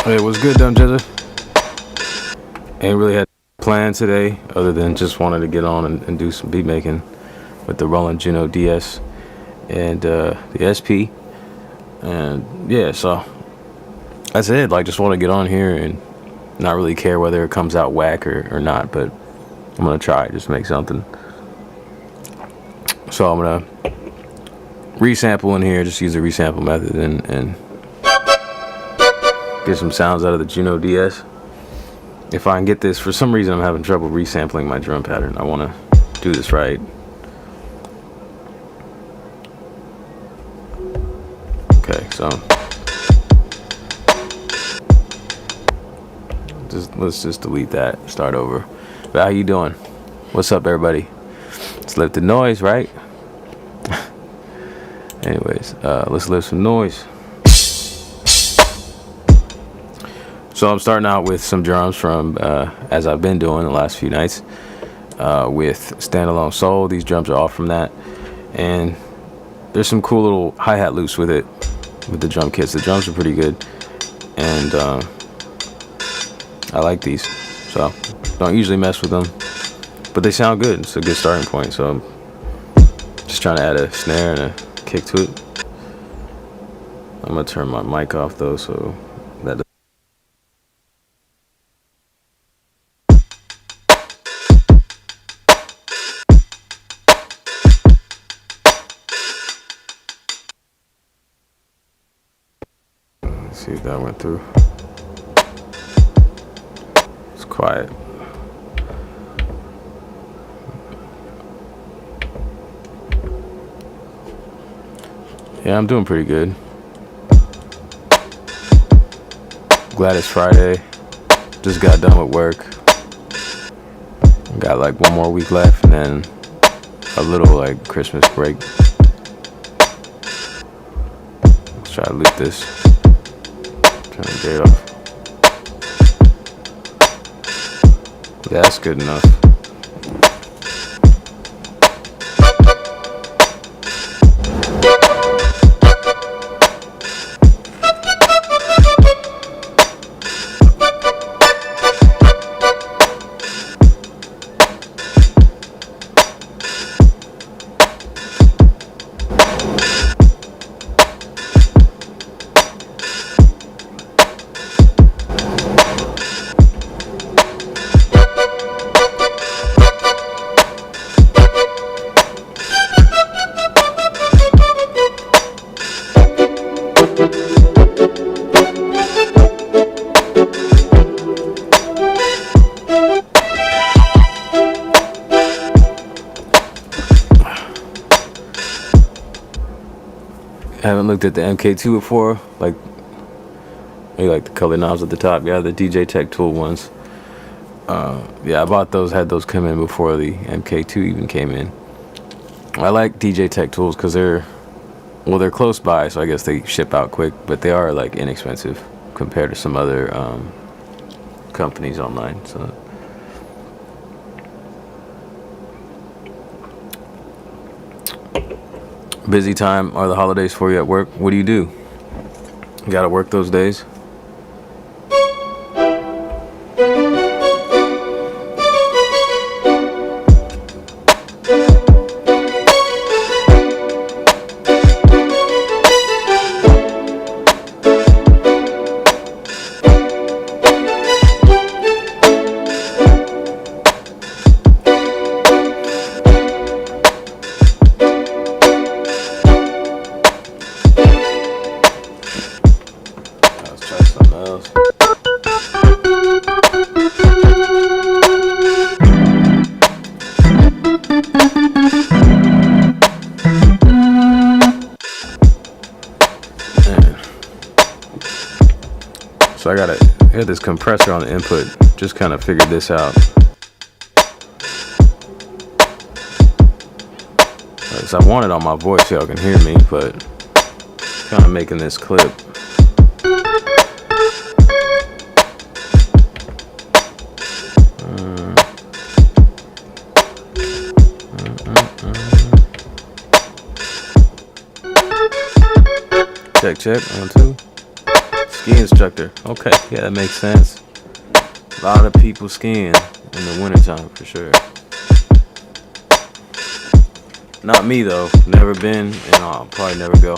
Hey, what's good, Dumb Jezza? Ain't really had plans today, other than just wanted to get on and do some beat making with the Roland Juno-DS and the SP. And yeah, so that's it. Like, just want to get on here and not really care whether it comes out whack or not, but I'm gonna try just make something. So I'm gonna resample in here, just use the resample method and get some sounds out of the Juno-DS. If I can get this, for some reason I'm having trouble resampling my drum pattern. I want to do this right. Okay, so let's just delete that, start over. But how you doing? What's up, everybody? Let's lift the noise, right? Anyways, let's lift some noise. So I'm starting out with some drums from, as I've been doing the last few nights, with StandAlone Soul. These drums are all from that. And there's some cool little hi-hat loops with it, with the drum kits. The drums are pretty good. And I like these. So don't usually mess with them, but they sound good. It's a good starting point. So I'm just trying to add a snare and a kick to it. I'm going to turn my mic off though, so that see if that went through. It's quiet. Yeah, I'm doing pretty good. Glad it's Friday. Just got done with work. Got like one more week left and then a little like Christmas break. Let's try to loop this. Trying to get it off. Yeah, that's good enough. I haven't looked at the MK2 before, like maybe like the color knobs at the top. Yeah, the DJ Tech Tool ones. Yeah, I bought those, had those come in before the MK2 even came in. I like DJ Tech Tools because they're close by, so I guess they ship out quick, but they are like inexpensive compared to some other companies online. So busy time are the holidays for you at work? What do? You gotta work those days? So I had this compressor on the input, just kind of figured this out. So I want it on my voice so y'all can hear me, but kind of making this clip. Check, check, 1, 2. Ski instructor. Okay, yeah, that makes sense. A lot of people skiing in the wintertime for sure. Not me though. Never been, and I'll probably never go.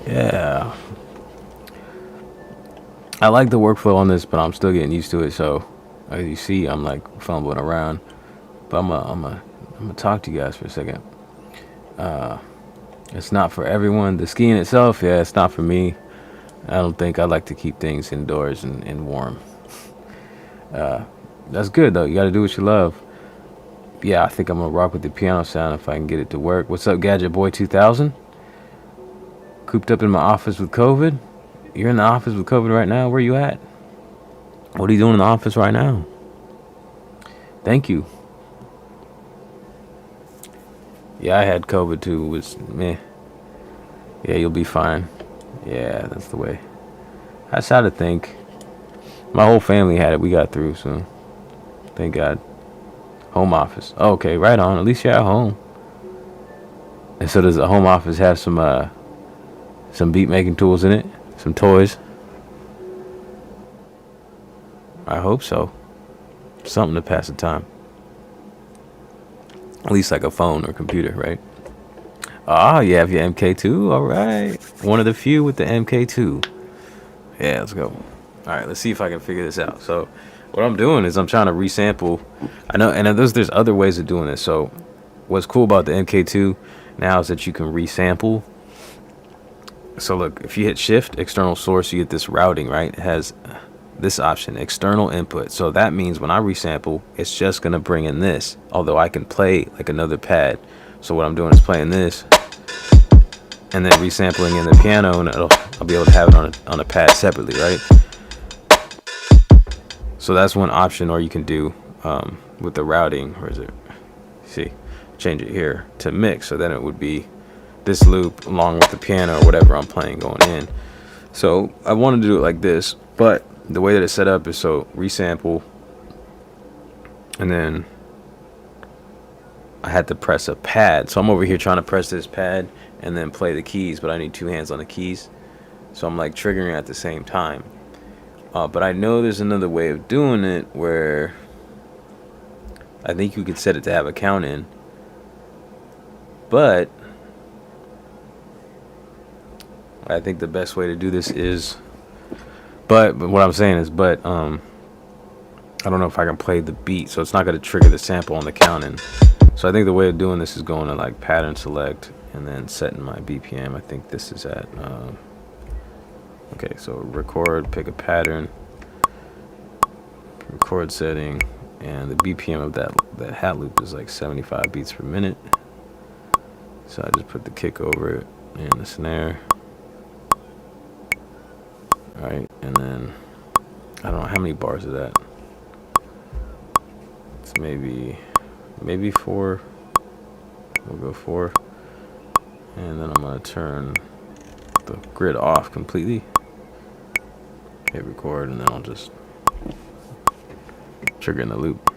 Yeah, I like the workflow on this, but I'm still getting used to it. So, as you see, I'm like fumbling around. But I'm gonna talk to you guys for a second. It's not for everyone. The skiing itself, yeah, it's not for me. I don't think I like to keep things indoors and warm. That's good though. You got to do what you love. Yeah, I think I'm gonna rock with the piano sound if I can get it to work. What's up, Gadget Boy 2000? Cooped up in my office with COVID. You're in the office with COVID right now. Where you at? What are you doing in the office right now? Thank you. Yeah, I had COVID too. It was meh. Yeah, you'll be fine. Yeah, that's the way. That's how to think. My whole family had it. We got through, so thank God. Home office. Okay, right on. At least you're at home. And so does the home office have some beat making tools in it? Some toys? I hope so. Something to pass the time. At least like a phone or computer, right? Ah, you have your MK2? Alright. One of the few with the MK2. Yeah, let's go. Alright, let's see if I can figure this out. So, what I'm doing is I'm trying to resample. I know, and there's other ways of doing this. So, what's cool about the MK2 now is that you can resample. So, look, if you hit Shift, external source, you get this routing, right? It has this option, external input. So that means when I resample, it's just gonna bring in this, although I can play like another pad. So what I'm doing is playing this and then resampling in the piano, and I'll be able to have it on a pad separately, right? So that's one option, or you can do with the routing. Where is it? See, change it here to mix, so then it would be this loop along with the piano or whatever I'm playing going in. So I wanted to do it like this, but the way that it's set up is so resample, and then I had to press a pad. So I'm over here trying to press this pad and then play the keys, but I need 2 hands on the keys. So I'm like triggering at the same time. But I know there's another way of doing it where I think you could set it to have a count in. But I think the best way to do this is, but what I'm saying is, I don't know if I can play the beat, so it's not going to trigger the sample on the count in. So I think the way of doing this is going to like pattern select and then setting my BPM. I think this is at, okay, so record, pick a pattern, record setting, and the BPM of that hat loop is like 75 beats per minute. So I just put the kick over it and the snare. Alright, and then I don't know how many bars is that. It's maybe 4. We'll go 4. And then I'm gonna turn the grid off completely. Hit record, and then I'll just trigger in the loop.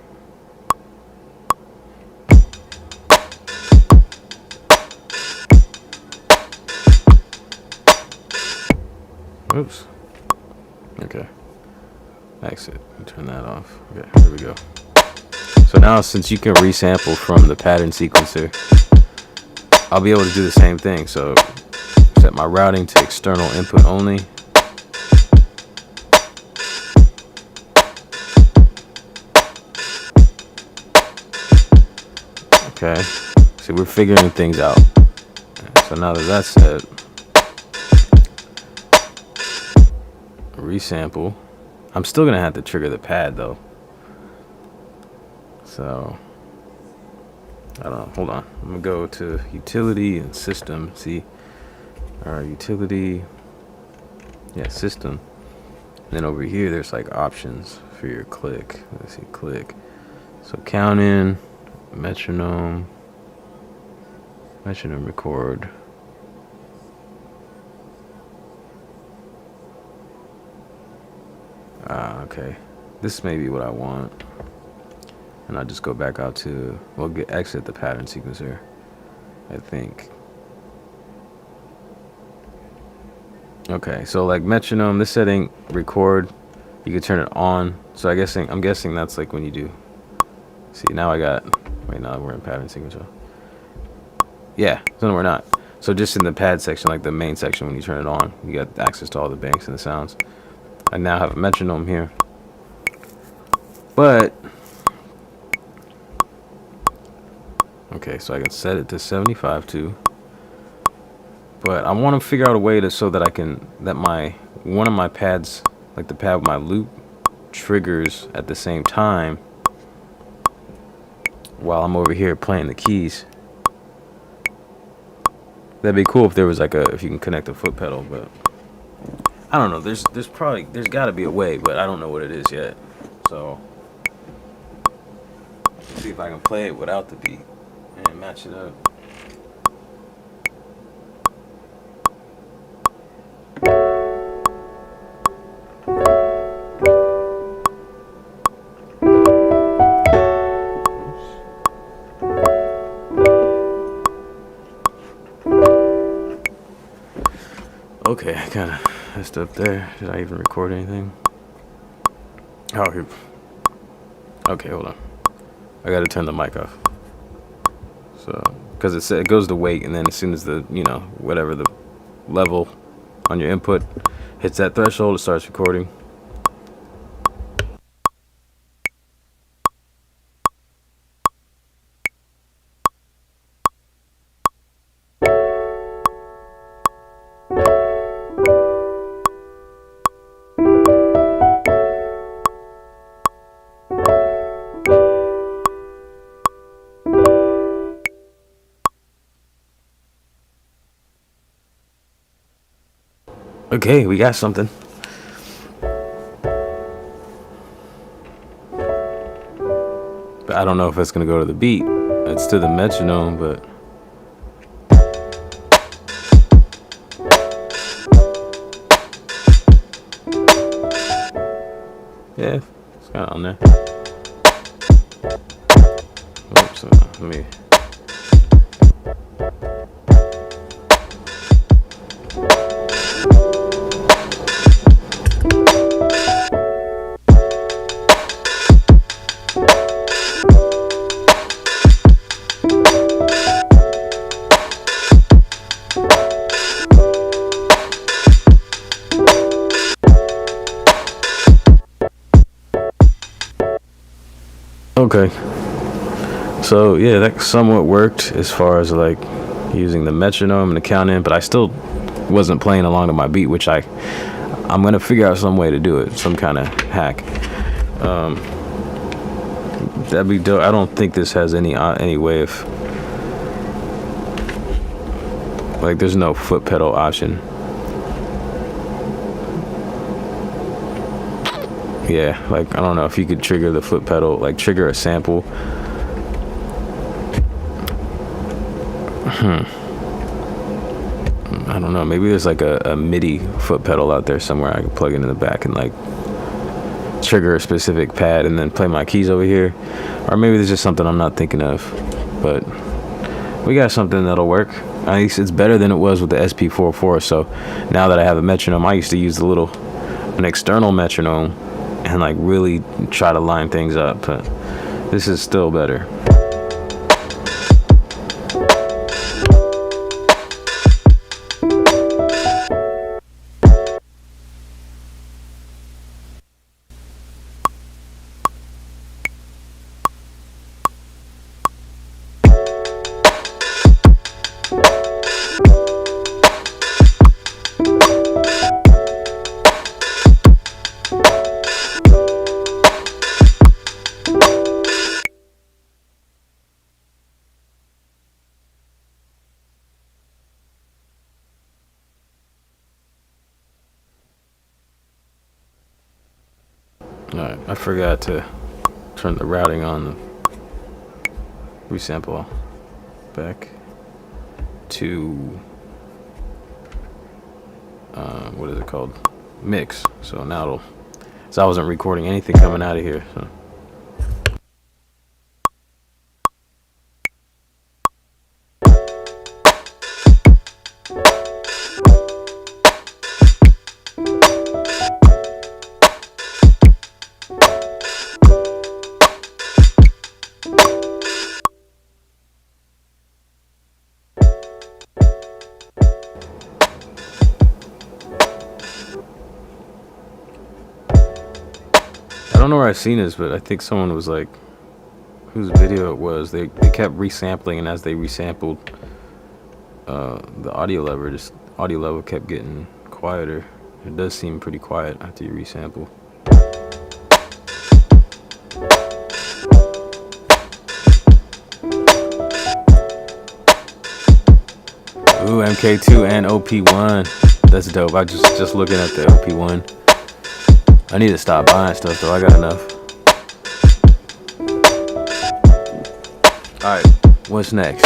Oops. Okay. Exit. Turn that off. Okay, there we go. So now, since you can resample from the pattern sequencer, I'll be able to do the same thing. So set my routing to external input only. Okay. See, we're figuring things out. So now that that's set, resample. I'm still gonna have to trigger the pad though. So I don't know. Hold on. I'm gonna go to utility and system. See, utility. Yeah, system. And then over here, there's like options for your click. Let's see, click. So count in, metronome record. Okay, this may be what I want, and I'll just go back out to, we'll exit the pattern sequencer, I think. Okay, so like metronome, this setting, record, you can turn it on. So I'm guessing that's like when you do. See, now I got, wait, no, we're in pattern sequencer. Yeah, so no, we're not. So just in the pad section, like the main section, when you turn it on, you got access to all the banks and the sounds. I now have a metronome here, but okay, so I can set it to 75 too. But I want to figure out a way so that I can, one of my pads, like the pad with my loop, triggers at the same time while I'm over here playing the keys. That'd be cool if there was like if you can connect a foot pedal, but I don't know. There's got to be a way, but I don't know what it is yet. So let's see if I can play it without the beat and match it up. Okay, I kind of messed up there. Did I even record anything? Oh, here. Okay, hold on. I gotta turn the mic off. So, because it goes to wait, and then as soon as the, whatever the level on your input hits that threshold, it starts recording. Okay, we got something. But I don't know if it's gonna go to the beat. It's to the metronome, but yeah, it's kind of on there. Oops, let me. Okay, so yeah, that somewhat worked as far as like using the metronome and the count in, but I still wasn't playing along to my beat, which I'm gonna figure out some way to do it, some kind of hack. That'd be dope. I don't think this has any way of, like, there's no foot pedal option. Yeah, like, I don't know if you could trigger the foot pedal, like trigger a sample. I don't know, maybe there's like a MIDI foot pedal out there somewhere I can plug into the back and like trigger a specific pad and then play my keys over here. Or maybe there's just something I'm not thinking of, but we got something that'll work. At least it's better than it was with the SP-404. So now that I have a metronome, I used to use an external metronome and like really try to line things up, but this is still better. Alright, I forgot to turn the routing on the resample back to what is it called? Mix. So now so I wasn't recording anything coming out of here. So. I don't know where I've seen this, but I think someone was like, whose video it was, they kept resampling, and as they resampled, the audio level kept getting quieter. It does seem pretty quiet after you resample. Ooh, MK2 and OP1. That's dope. I just looking at the OP1. I need to stop buying stuff though. I got enough. Alright, what's next?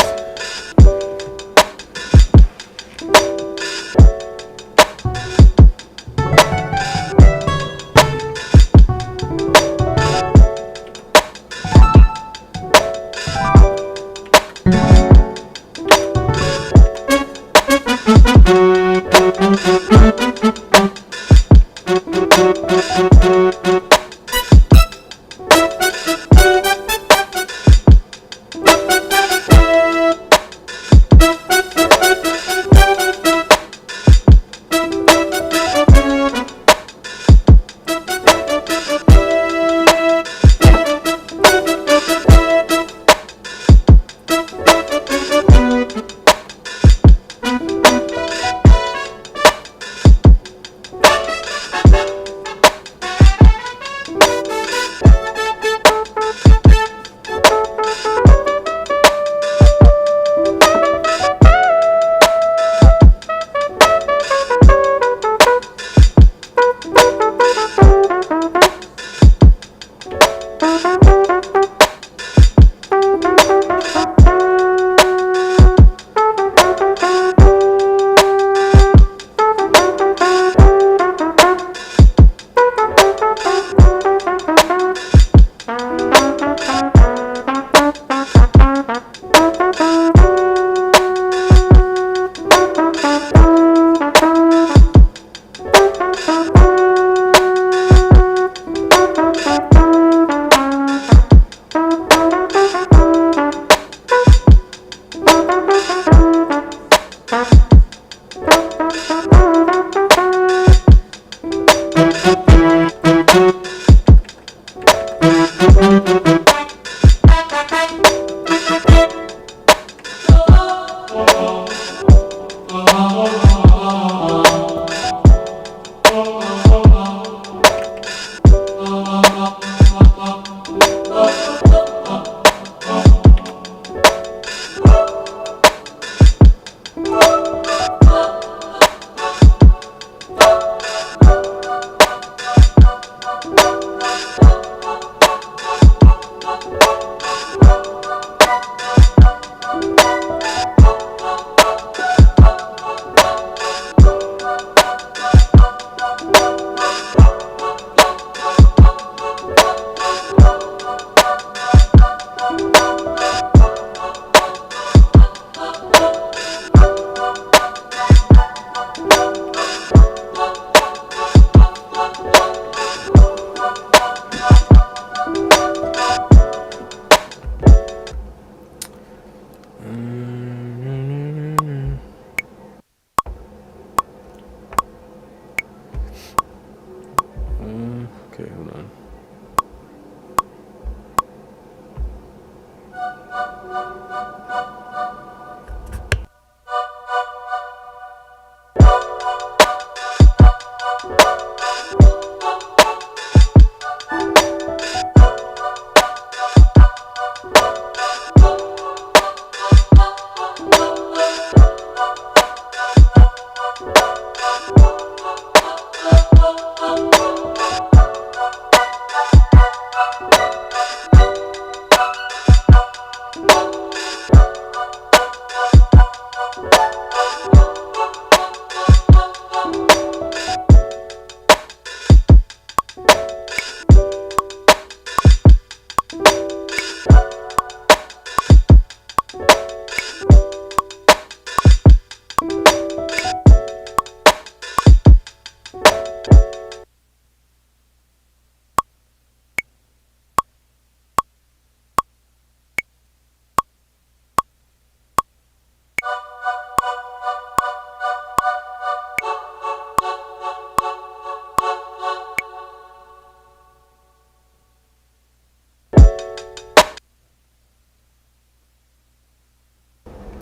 Okay, hold on.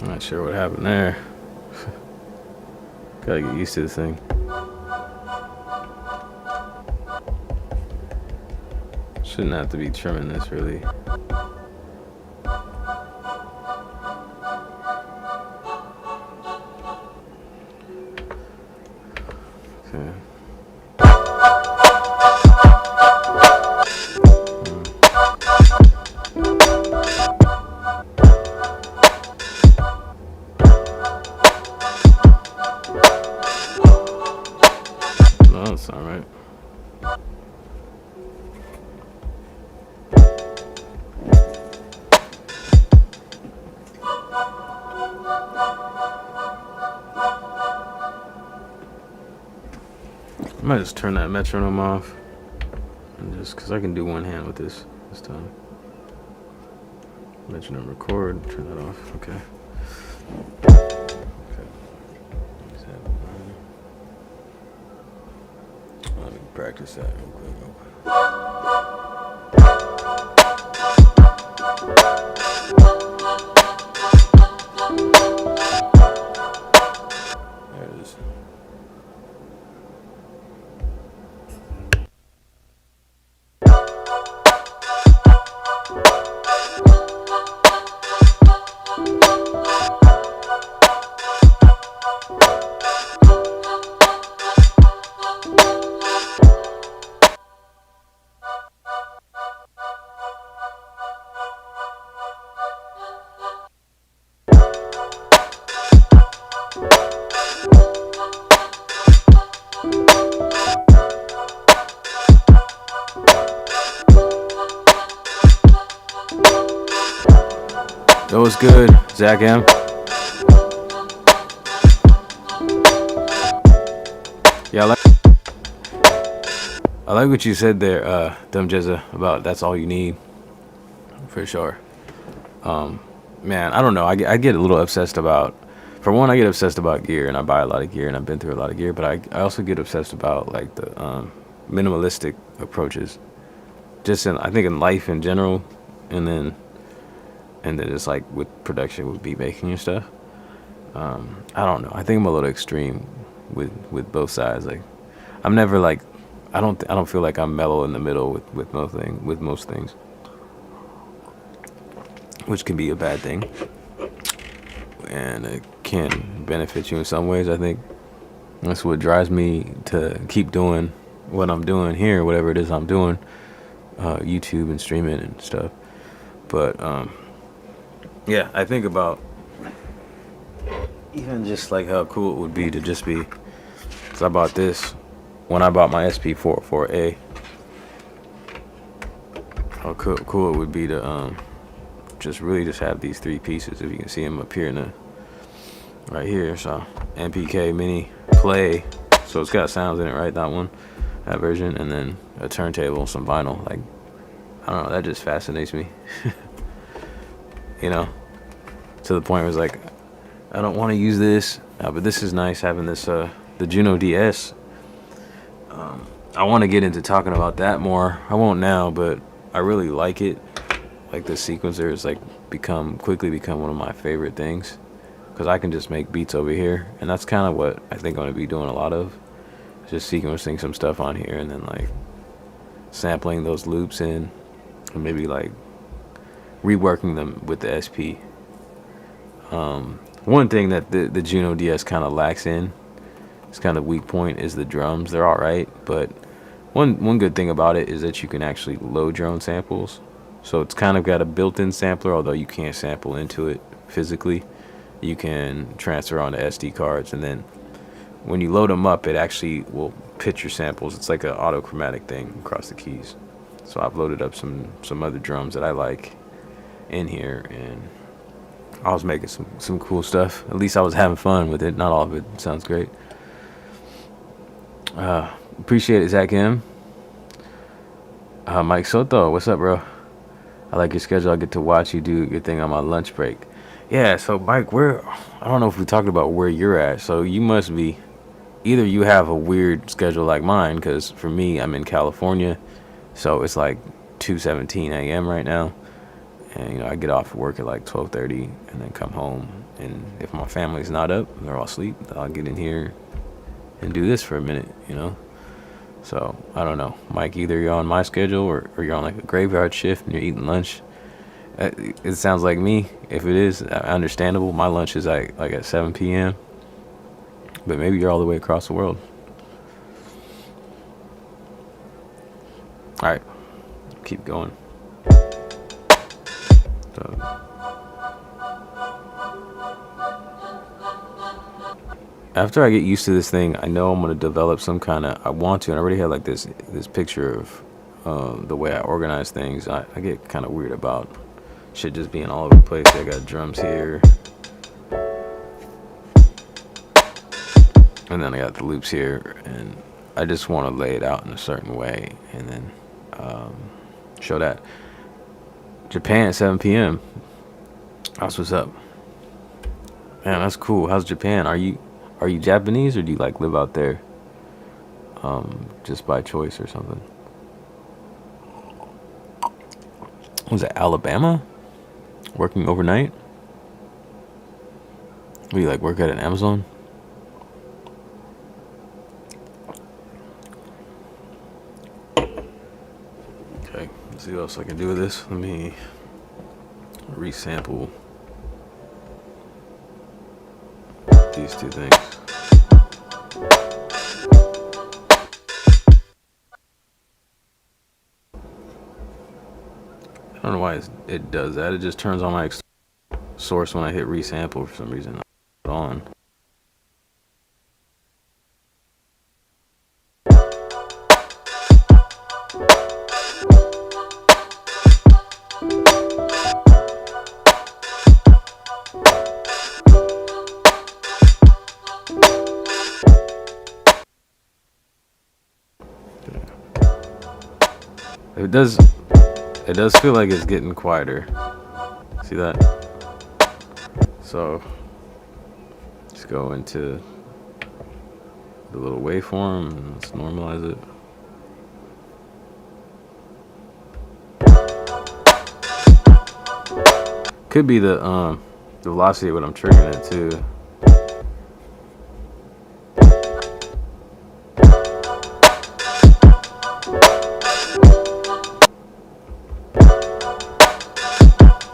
I'm not sure what happened there. Gotta get used to this thing. Shouldn't have to be trimming this really. Okay. No, that's not right. I might just turn that metronome off, and just because I can do one hand with this time. Metronome record, turn that off. Okay. Let me practice that real quick. There it is. That was good, Zach M. Yeah, I like what you said there, Dumb Jezza, about that's all you need, for sure. Man, I don't know. I get a little obsessed about, for one, I get obsessed about gear, and I buy a lot of gear, and I've been through a lot of gear, but I also get obsessed about like the minimalistic approaches, just in, I think in life in general, and then it's like with production, with beat making and stuff. I don't know. I think I'm a little extreme with both sides. Like, I'm never like, I don't feel like I'm mellow in the middle with most things, which can be a bad thing, and it can benefit you in some ways. I think that's what drives me to keep doing what I'm doing here, whatever it is I'm doing, YouTube and streaming and stuff. But yeah, I think about even just like how cool it would be to just be, because I bought this when I bought my SP-404A. How cool it would be to just really just have these three pieces. If you can see them up here in the right here. So MPK mini play, so it's got sounds in it, right? That version, and then a turntable, some vinyl. Like, I don't know, that just fascinates me. You know, to the point where it's like, I don't want to use this, but this is nice having this the Juno-DS I want to get into talking about that more. I won't now, but I really like it. Like the sequencer is like quickly become one of my favorite things, because I can just make beats over here, and that's kind of what I think I'm gonna be doing a lot of, just sequencing some stuff on here and then like sampling those loops in, and maybe like reworking them with the SP. One thing that the Juno-DS kind of lacks in, it's kind of weak point, is the drums. They're all right, but one good thing about it is that you can actually load your own samples. So it's kind of got a built-in sampler, although you can't sample into it physically. You can transfer on the SD cards, and then when you load them up, it actually will pitch your samples. It's like an autochromatic thing across the keys. So I've loaded up some other drums that I like in here, and I was making some cool stuff. At least I was having fun with it. Not all of it sounds great. Appreciate it, Zach M. Mike Soto, what's up, bro? I like your schedule. I get to watch you do your thing on my lunch break. Yeah, so Mike, I don't know if we talked about where you're at. So you must be, either you have a weird schedule like mine, because for me, I'm in California, so it's like 2:17 a.m. right now, and you know I get off work at like 12:30, and then come home. And if my family's not up, they're all asleep, I'll get in here and do this for a minute, you know. So I don't know, Mike. Either you're on my schedule, or you're on like a graveyard shift and you're eating lunch. It sounds like me. If it is, understandable. My lunch is like at 7 p.m. But maybe you're all the way across the world. All right, keep going. So, after I get used to this thing, I know I'm gonna develop some kind of. I want to, and I already have like this picture of the way I organize things. I get kind of weird about shit just being all over the place. I got drums here, and then I got the loops here, and I just want to lay it out in a certain way, and then show that. Japan at 7 p.m. That's what's up. Man, that's cool. How's Japan? Are you Japanese, or do you like live out there just by choice or something? Was it Alabama? Working overnight? What do you like, work at an Amazon? Okay, let's see what else I can do with this. Let me resample these two things. I don't know why it does that. It just turns on my source when I hit resample for some reason. On. It does feel like it's getting quieter. See that? So just go into the little waveform and let's normalize it. Could be the velocity of what I'm triggering it too.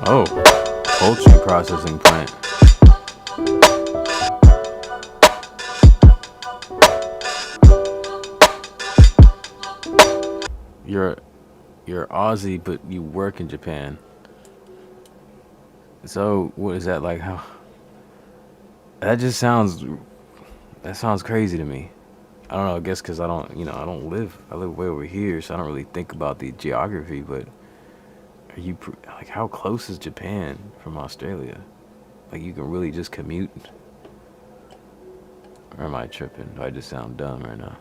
Oh, poultry processing plant. You're Aussie, but you work in Japan. So what is that like? How? That sounds crazy to me. I don't know. I guess because I live way over here, so I don't really think about the geography. But are you like, how close is Japan from Australia? Like, you can really just commute? Or am I tripping? Do I just sound dumb right now?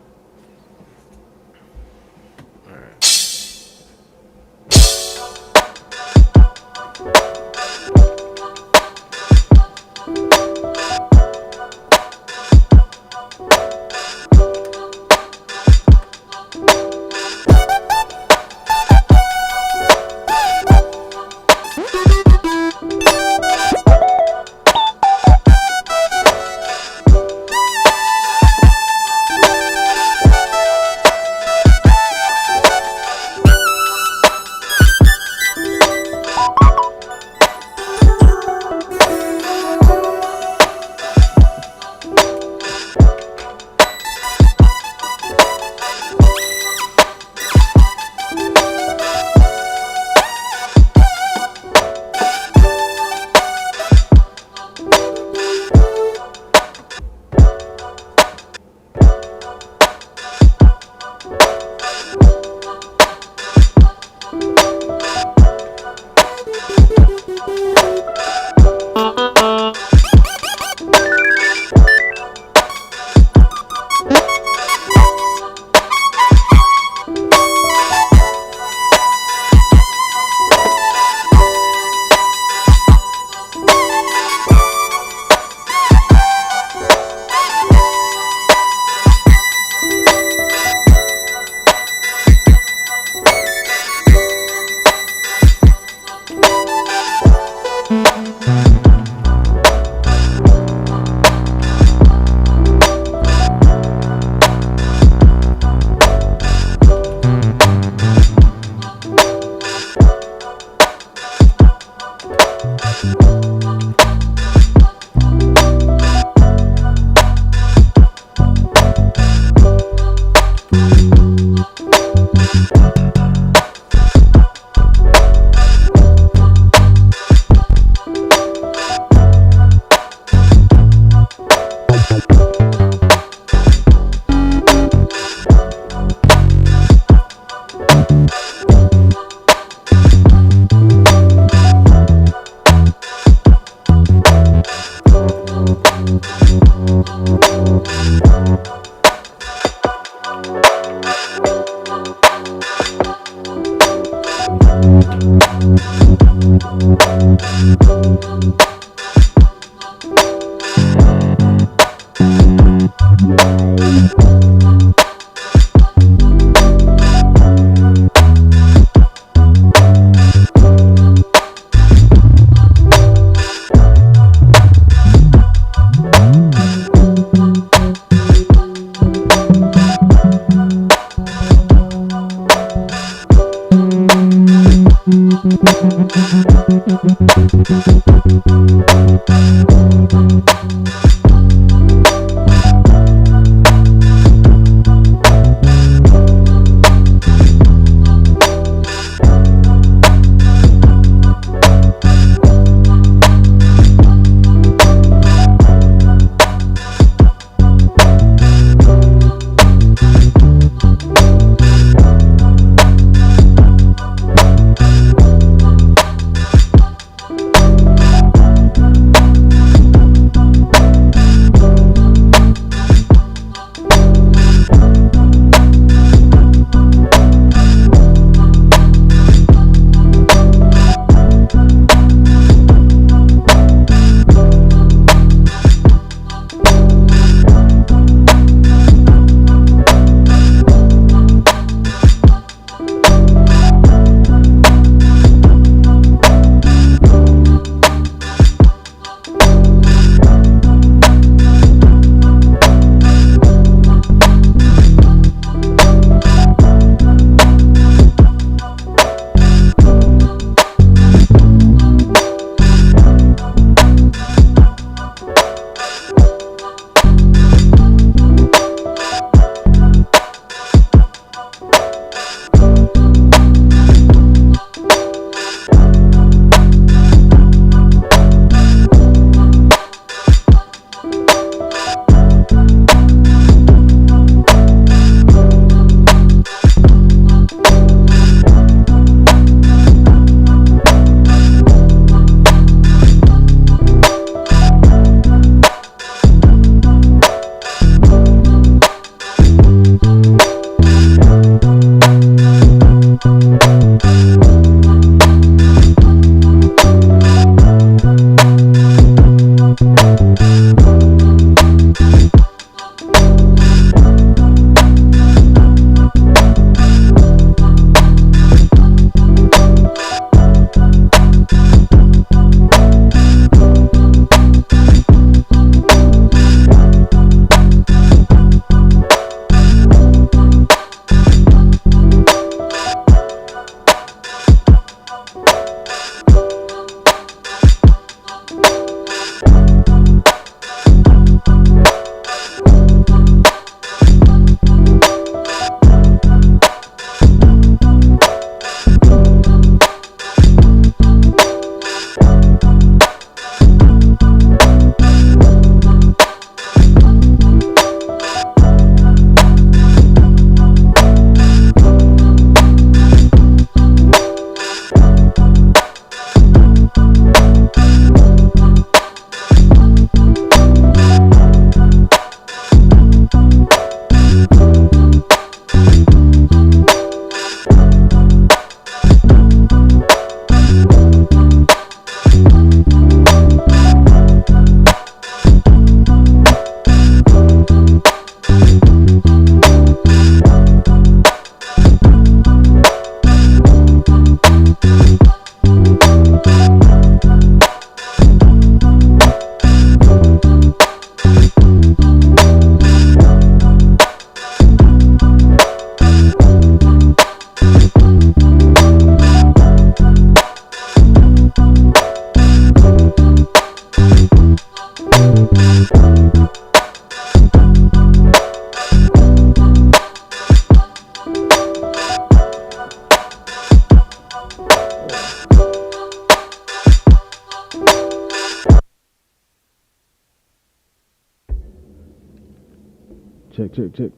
Check, check, check.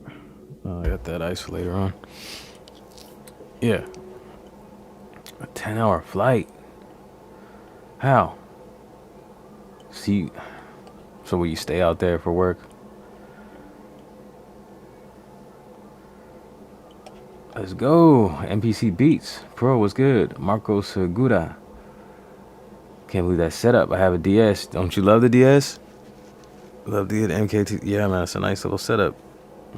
I got that isolator on. Yeah. A 10-hour flight. How? See, so will you stay out there for work? Let's go. MPC Beats. Pro, what's good? Marco Segura. Can't believe that setup. I have a DS. Don't you love the DS? Love the MK2. Yeah, man, it's a nice little setup.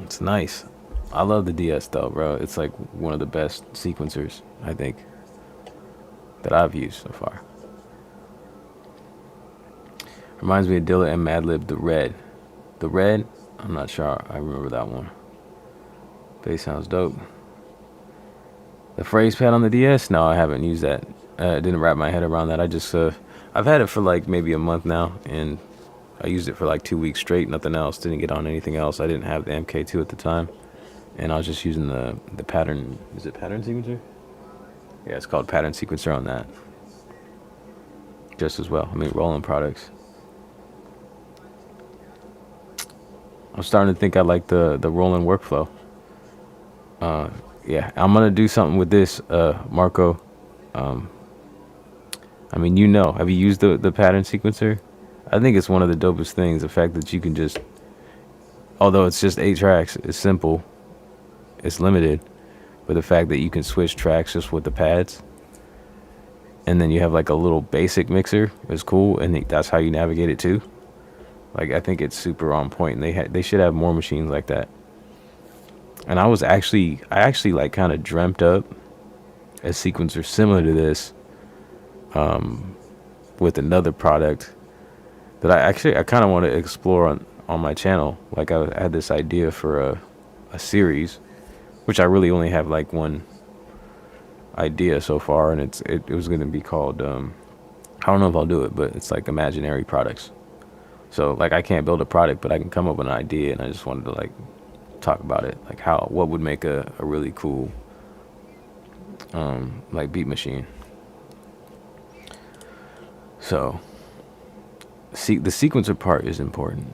It's nice. I love the DS though, bro. It's like one of the best sequencers, I think, that I've used so far. Reminds me of Dilla and Madlib, The Red. The Red? I'm not sure. I remember that one. Bass sounds dope. The phrase pad on the DS? No, I haven't used that. Didn't wrap my head around that. I just I've had it for like maybe a month now, and I used it for like 2 weeks straight. Nothing else. Didn't get on anything else. I didn't have the MK2 at the time, and I was just using the pattern. Is it pattern sequencer? Yeah, it's called pattern sequencer on that. Just as well. I mean, Roland products. I'm starting to think I like the Roland workflow. Yeah, I'm gonna do something with this, Marco. I mean, you know, have you used the pattern sequencer? I think it's one of the dopest things. The fact that you can just, although it's just 8 tracks, it's simple, it's limited, but the fact that you can switch tracks just with the pads, and then you have like a little basic mixer is cool, and that's how you navigate it too. Like, I think it's super on point, and they should have more machines like that. And I actually like kind of dreamt up a sequencer similar to this, with another product that I kind of want to explore on my channel. Like, I had this idea for a series, which I really only have like one idea so far, and it was going to be called, I don't know if I'll do it, but it's like imaginary products. So like, I can't build a product, but I can come up with an idea, and I just wanted to like talk about it, like what would make a really cool like beat machine. So the sequencer part is important.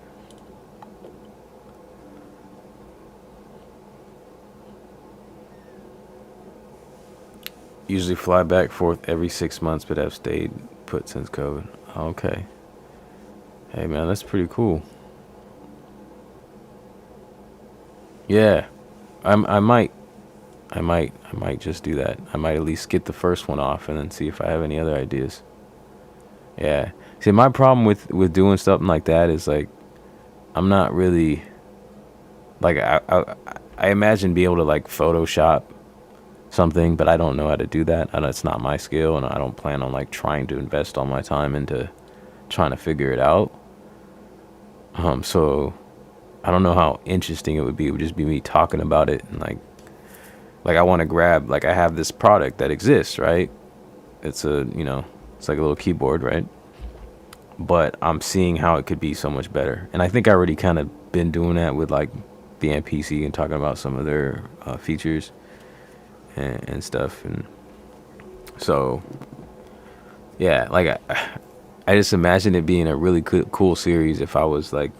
Usually fly back forth every 6 months, but have stayed put since COVID. Okay. Hey man, that's pretty cool. Yeah, I might just do that. I might at least get the first one off and then see if I have any other ideas. Yeah. See, my problem with doing something like that is like, I'm not really like, I imagine being able to like Photoshop something, but I don't know how to do that. I know it's not my skill, and I don't plan on like trying to invest all my time into trying to figure it out. So I don't know how interesting it would be. It would just be me talking about it, and like I want to grab, like, I have this product that exists, right? It's it's like a little keyboard, right? But I'm seeing how it could be so much better. And I think I already kind of been doing that with like the MPC and talking about some of their features and stuff. And so, yeah, like I just imagine it being a really cool series if I was like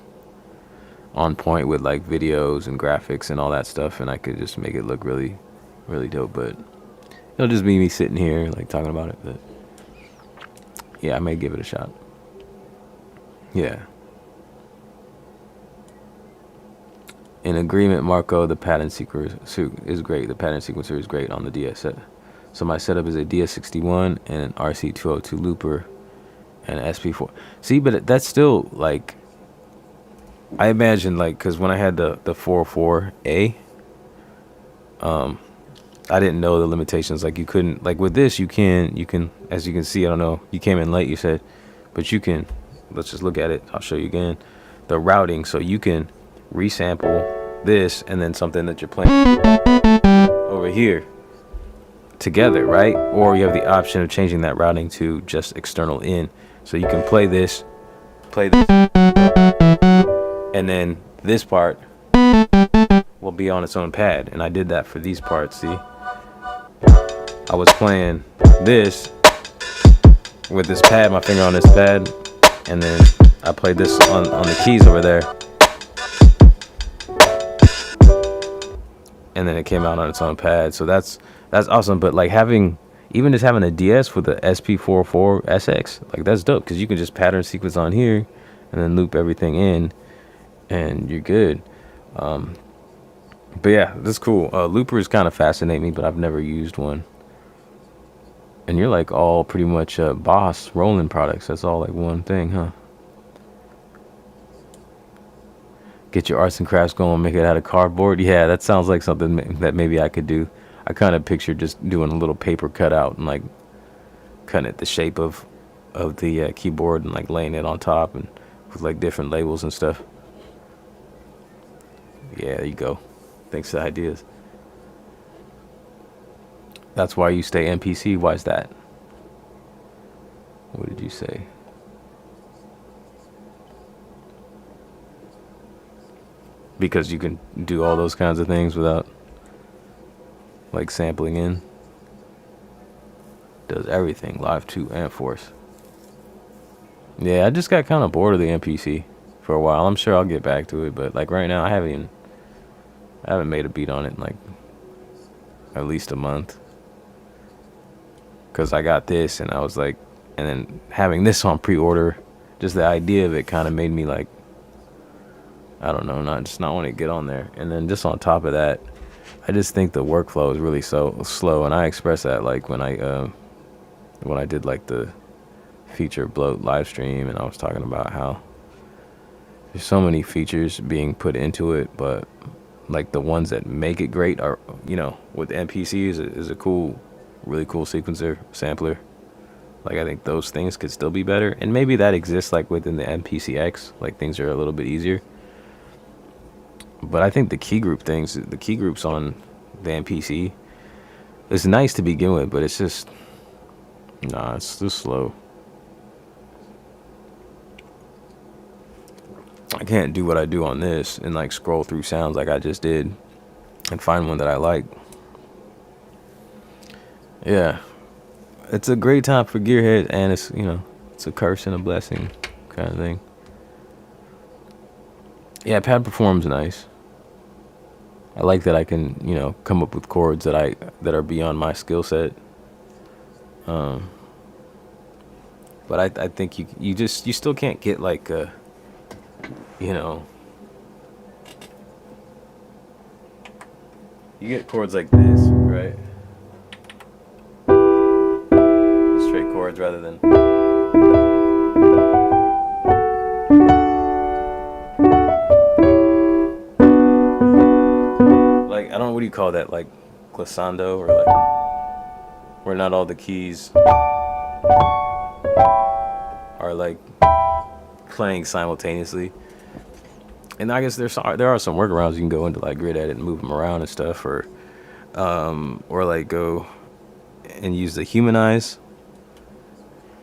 on point with like videos and graphics and all that stuff, and I could just make it look really, really dope. But it'll just be me sitting here like talking about it. But yeah, I may give it a shot. Yeah. In agreement, Marco. The pattern sequencer is great. The pattern sequencer is great on the DS set. So my setup is a DS61 and an RC202 looper and an SP4. See, but that's still like, I imagine, like, because when I had the 404A, I didn't know the limitations. Like, you couldn't, like with this, you can, as you can see, I don't know, you came in late, you said, but you can, let's just look at it. I'll show you again the routing. So you can resample this and then something that you're playing over here together, right? Or you have the option of changing that routing to just external in. So you can play this, and then this part will be on its own pad. And I did that for these parts. See, I was playing this with this pad, my finger on this pad, and then I played this on the keys over there, and then it came out on its own pad. So that's awesome. But like even just having a DS with the SP-404 SX, like, that's dope, because you can just pattern sequence on here and then loop everything in and you're good. But yeah, that's cool. Loopers kind of fascinate me, but I've never used one. And you're like all pretty much Boss Roland products. That's all like one thing, huh? Get your arts and crafts going, make it out of cardboard. Yeah, that sounds like something that maybe I could do. I kind of pictured just doing a little paper cutout and like cutting it the shape of the keyboard and like laying it on top and with like different labels and stuff. Yeah, there you go. Thanks to ideas. That's why you stay NPC. Why is that? you say? Because you can do all those kinds of things without like sampling in. Does everything, live 2 and force. Yeah, I just got kind of bored of the MPC for a while. I'm sure I'll get back to it, but like right now I haven't made a beat on it in like at least a month. Cause I got this and I was like, and then having this on pre-order, just the idea of it kind of made me like, I don't know, not want to get on there. And then just on top of that, I just think the workflow is really so slow, and I expressed that like when I did like the feature bloat live stream, and I was talking about how there's so many features being put into it, but like the ones that make it great are, you know, with MPC is a cool, really cool sequencer sampler. Like I think those things could still be better, and maybe that exists like within the MPCX, like things are a little bit easier. But I think the key groups on the MPC, it's nice to begin with, but it's just, nah, it's just slow. I can't do what I do on this and like scroll through sounds like I just did and find one that I like. Yeah, it's a great time for gearheads, and it's, you know, it's a curse and a blessing kind of thing. Yeah, pad perform's nice. I like that I can, you know, come up with chords that are beyond my skill set. But I think you still can't get like a, you know, you get chords like this, right? Straight chords rather than like, I don't know, what do you call that, like glissando, or like where not all the keys are like playing simultaneously. And I guess there are some workarounds. You can go into like grid edit and move them around and stuff, or like go and use the humanize,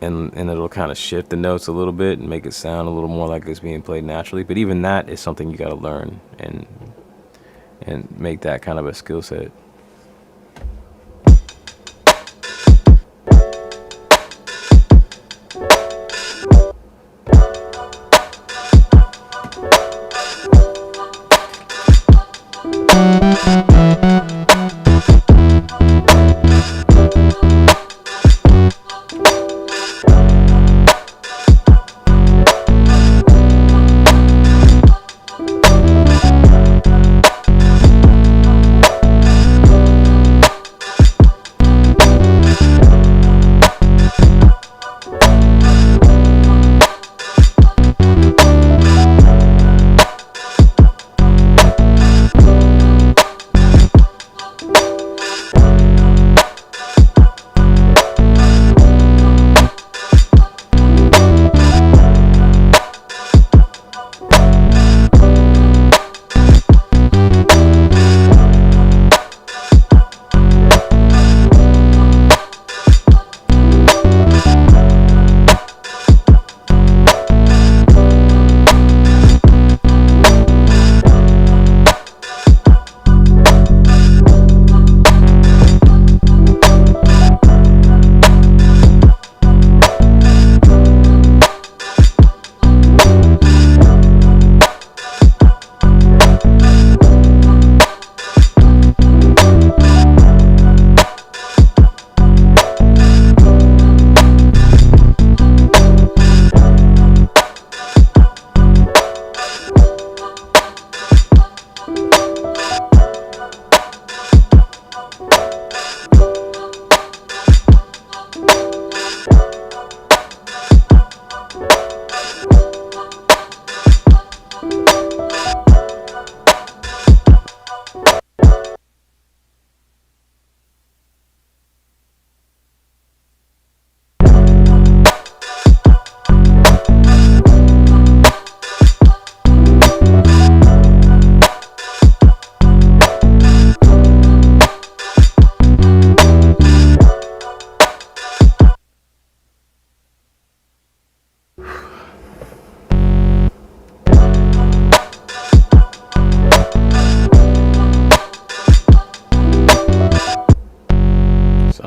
and it'll kind of shift the notes a little bit and make it sound a little more like it's being played naturally. But even that is something you got to learn and make that kind of a skill set.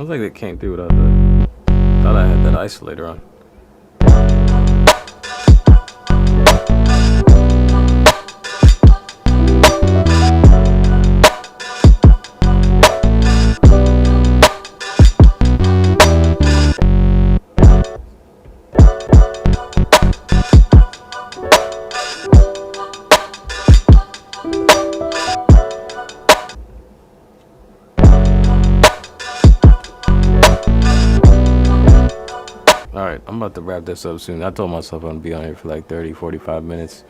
Sounds like it came through without the. Thought I had that isolator on. Alright, I'm about to wrap this up soon. I told myself I'm going to be on here for like 30-45 minutes,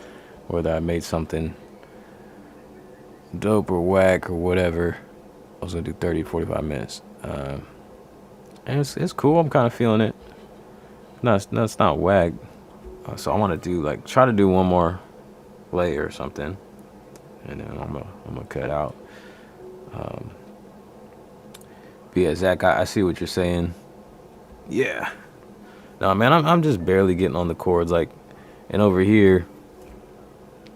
whether I made something dope or whack or whatever. I was going to do 30-45 minutes. And it's cool. I'm kind of feeling it. No, it's not whack. So I want to do like, try to do one more layer or something. And then I'm gonna cut out. But yeah, Zach, I see what you're saying. Yeah. No, man, I'm just barely getting on the chords, like, and over here,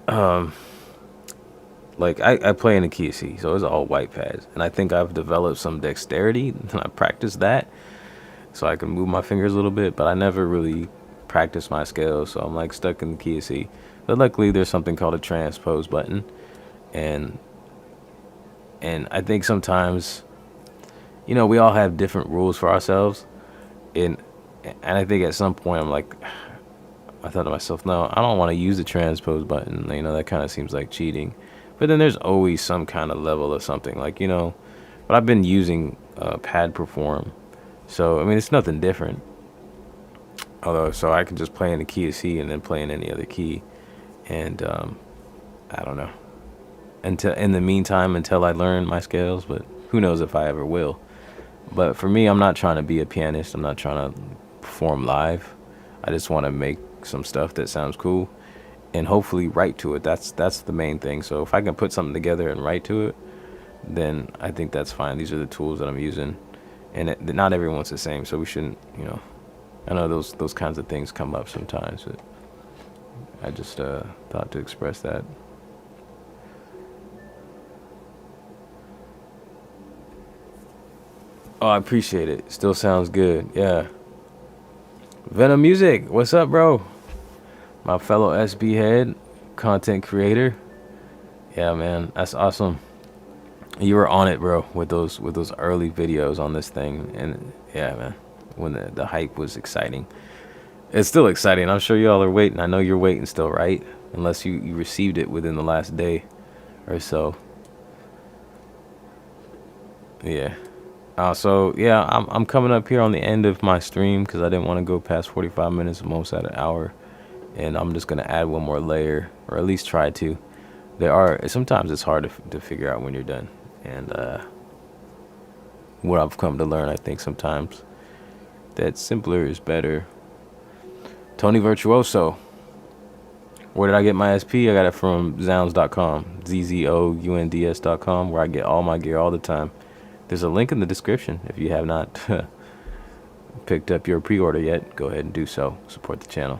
like I play in the key of C, so it's all white pads, and I think I've developed some dexterity, and I practice that, so I can move my fingers a little bit, but I never really practice my scales, so I'm like stuck in the key of C. But luckily, there's something called a transpose button, and I think sometimes, you know, we all have different rules for ourselves, and I think at some point I'm like, I thought to myself, no, I don't want to use the transpose button. You know, that kind of seems like cheating. But then there's always some kind of level of something, like, you know. But I've been using pad perform, so I mean it's nothing different. Although, so I can just play in the key of C and then play in any other key, and I don't know. Until in the meantime, until I learn my scales, but who knows if I ever will. But for me, I'm not trying to be a pianist. I'm not trying to perform live. I just want to make some stuff that sounds cool and hopefully write to it. That's the main thing. So if I can put something together and write to it, then I think that's fine. These are the tools that I'm using, and not everyone's the same, so we shouldn't, you know, I know those kinds of things come up sometimes, but I just thought to express that. Oh, I appreciate it. Still sounds good. Yeah. Venom Music, what's up, bro? My fellow SB head, content creator. Yeah, man, that's awesome. You were on it, bro, with those early videos on this thing, and yeah, man, when the hype was exciting. It's still exciting. I'm sure y'all are waiting. I know you're waiting still, right? Unless you received it within the last day or so. Yeah. So yeah, I'm coming up here on the end of my stream because I didn't want to go past 45 minutes. I'm almost at an hour, and I'm just gonna add one more layer, or at least try to. Sometimes it's hard to figure out when you're done, and what I've come to learn, I think sometimes that simpler is better. Tony Virtuoso, where did I get my SP? I got it from zounds.com, ZZOUNDS.com, where I get all my gear all the time. There's a link in the description. If you have not picked up your pre-order yet, go ahead and do so. Support the channel.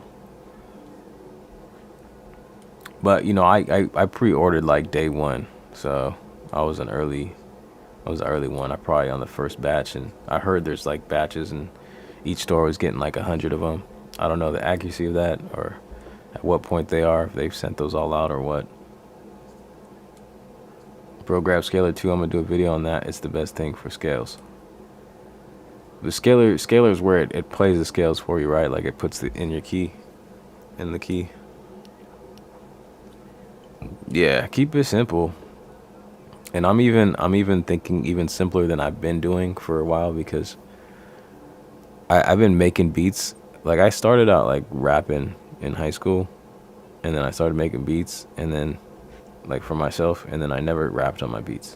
But you know, I pre-ordered like day one, so I was an early one. I probably on the first batch, and I heard there's like batches, and each store was getting like 100 of them. I don't know the accuracy of that, or at what point they are, if they've sent those all out or what. Bro, grab Scaler 2. I'm gonna do a video on that. It's the best thing for scales. The scaler is where it plays the scales for you, right? Like it puts it in your key, in the key. Yeah, keep it simple. And I'm even thinking even simpler than I've been doing for a while, because I've been making beats. Like I started out like rapping in high school, and then I started making beats, and then like for myself, and then I never rapped on my beats.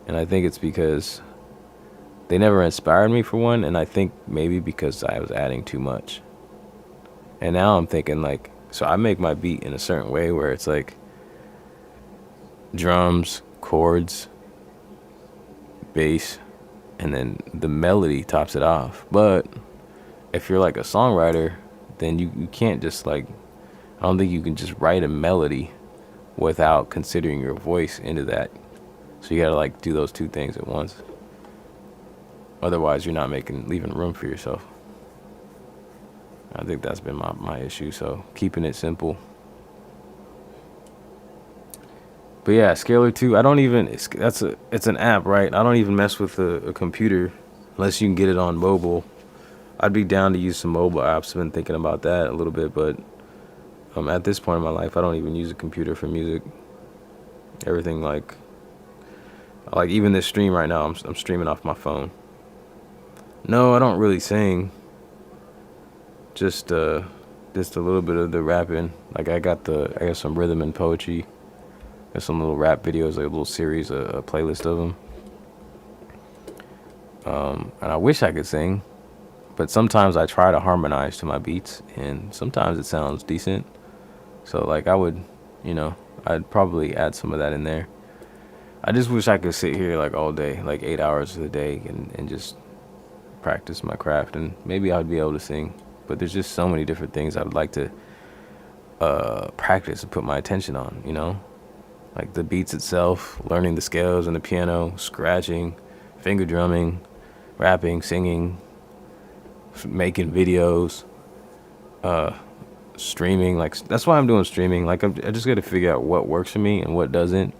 And I think it's because they never inspired me, for one, and I think maybe because I was adding too much. And now I'm thinking like, so I make my beat in a certain way where it's like drums, chords, bass, and then the melody tops it off. But if you're like a songwriter, then you can't just like, I don't think you can just write a melody without considering your voice into that. So you gotta like do those two things at once. Otherwise, you're not leaving room for yourself. I think that's been my issue. So keeping it simple. But yeah, Scalar 2, I don't even, it's an app, right? I don't even mess with a computer unless you can get it on mobile. I'd be down to use some mobile apps. I've been thinking about that a little bit, but at this point in my life, I don't even use a computer for music. Everything like even this stream right now, I'm streaming off my phone. No, I don't really sing. Just a little bit of the rapping. Like I got some rhythm and poetry. There's some little rap videos, like a little series, a playlist of them. And I wish I could sing, but sometimes I try to harmonize to my beats, and sometimes it sounds decent. So like I'd probably add some of that in there. I just wish I could sit here like all day, like 8 hours of the day, and just practice my craft, and maybe I'd be able to sing. But there's just so many different things I'd like to practice and put my attention on, like the beats itself, learning the scales on the piano, scratching, finger drumming, rapping, singing, making videos, streaming. Like that's why I'm doing streaming. Like I just got to figure out what works for me and what doesn't,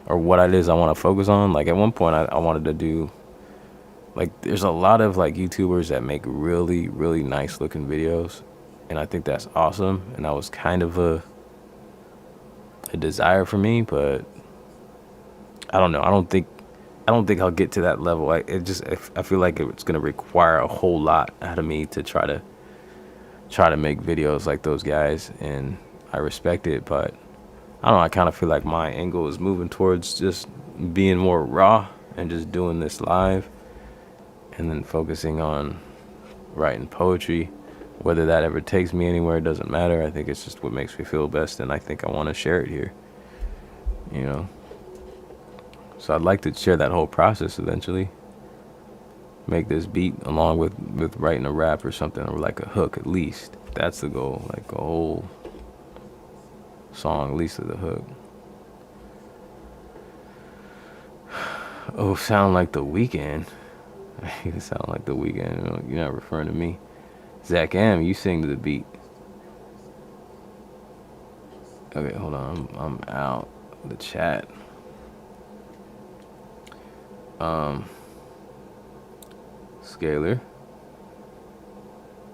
or what it is I want to focus on. Like at one point I wanted to do, like there's a lot of like YouTubers that make really, really nice looking videos, and I think that's awesome, and that was kind of a desire for me, but I don't know. I don't think I'll get to that level. I feel like it's gonna require a whole lot out of me to try to make videos like those guys, and I respect it, but I don't know. I kind of feel like my angle is moving towards just being more raw and just doing this live, and then focusing on writing poetry. Whether that ever takes me anywhere doesn't matter. I think it's just what makes me feel best, and I think I want to share it here, So I'd like to share that whole process eventually. Make this beat along with writing a rap or something, or like a hook at least. That's the goal, like a whole song, at least with a hook. Oh, sound like The Weeknd. You sound like The Weeknd. You're not referring to me. Zach M, you sing to the beat. Okay, hold on. I'm out of the chat. Scalar.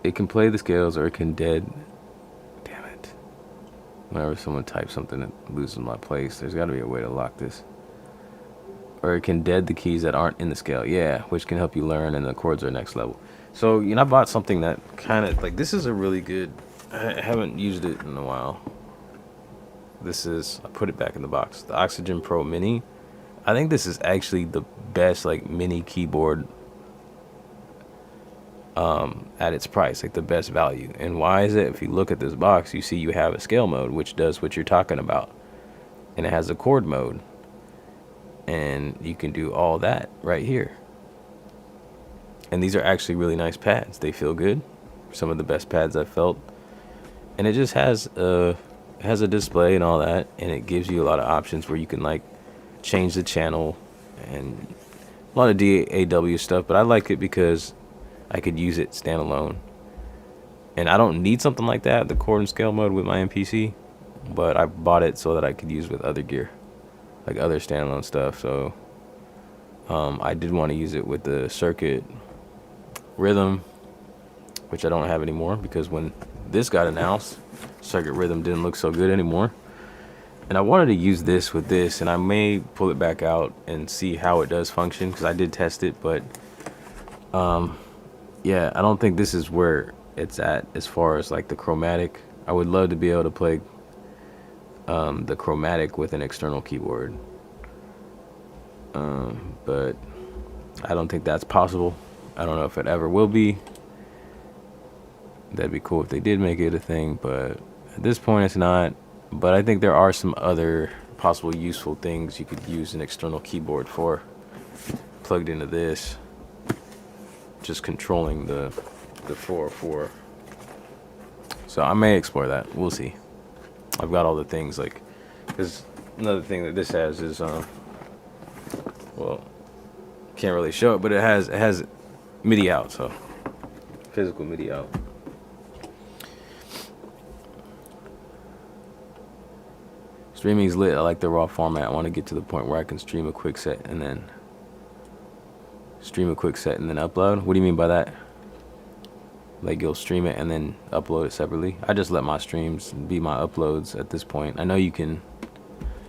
It can play the scales, or it can dead. Damn it. Whenever someone types something that loses my place, there's got to be a way to lock this. Or it can dead the keys that aren't in the scale. Yeah, which can help you learn, and the chords are next level. So, I bought something that kind of, like, this is a really good, I haven't used it in a while. I put it back in the box. The Oxygen Pro Mini. I think this is actually the best, like, mini keyboard at its price, like the best value. And why is it? If you look at this box, you see you have a scale mode, which does what you're talking about. And it has a chord mode. And you can do all that right here. And these are actually really nice pads. They feel good. Some of the best pads I've felt. And it just has a display and all that, and it gives you a lot of options where you can like change the channel and a lot of DAW stuff. But I like it because I could use it standalone, and I don't need something like that, the chord and scale mode, with my MPC. But I bought it so that I could use with other gear, like other standalone stuff. So I did want to use it with the circuit rhythm, which I don't have anymore, because when this got announced, circuit rhythm didn't look so good anymore. And I wanted to use this with this, and I may pull it back out and see how it does function, because I did test it. But yeah, I don't think this is where it's at as far as like the chromatic. I would love to be able to play the chromatic with an external keyboard, but I don't think that's possible. I don't know if it ever will be. That'd be cool if they did make it a thing, but at this point it's not. But I think there are some other possible useful things you could use an external keyboard for, plugged into this, just controlling the 404. So I may explore that. We'll see. I've got all the things, like, because another thing that this has is well, can't really show it, but it has MIDI out, so physical MIDI out. Streaming's lit. I like the raw format. I want to get to the point where I can stream a quick set and then upload. What do you mean by that? Like you'll stream it and then upload it separately? I just let my streams be my uploads at this point. I know you can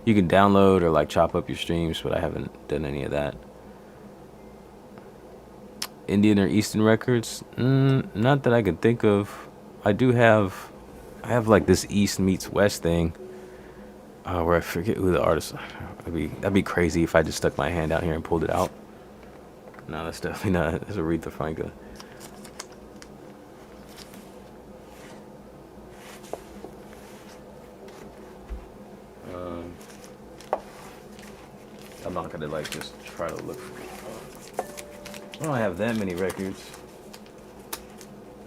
download or like chop up your streams, but I haven't done any of that. Indian or Eastern records? Not that I could think of. I have like this East meets West thing. Where I forget who the artist. That'd be crazy if I just stuck my hand out here and pulled it out. No, that's definitely not. That's Aretha Franklin. I'm not gonna like just try to look for it. I don't have that many records.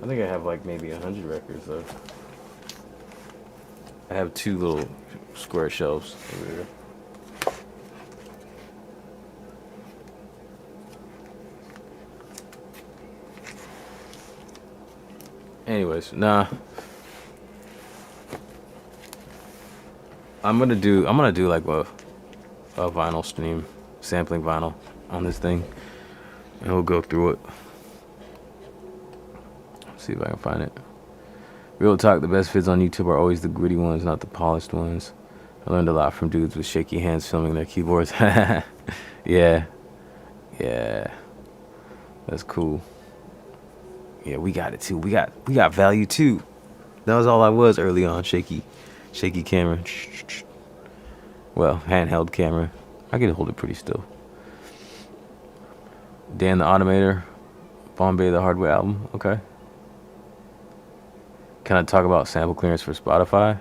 I think I have like maybe 100 records though. I have 2 little square shelves over here. Anyways, nah. I'm gonna do like a vinyl stream, sampling vinyl on this thing, and we'll go through it. See if I can find it. Real talk, the best vids on YouTube are always the gritty ones, not the polished ones. I learned a lot from dudes with shaky hands filming their keyboards. Yeah. That's cool. Yeah, we got it too. We got value too. That was all I was early on, shaky camera. Well, handheld camera. I can hold it pretty still. Dan the Automator, Bombay the Hardware album. Okay. Can I talk about sample clearance for Spotify?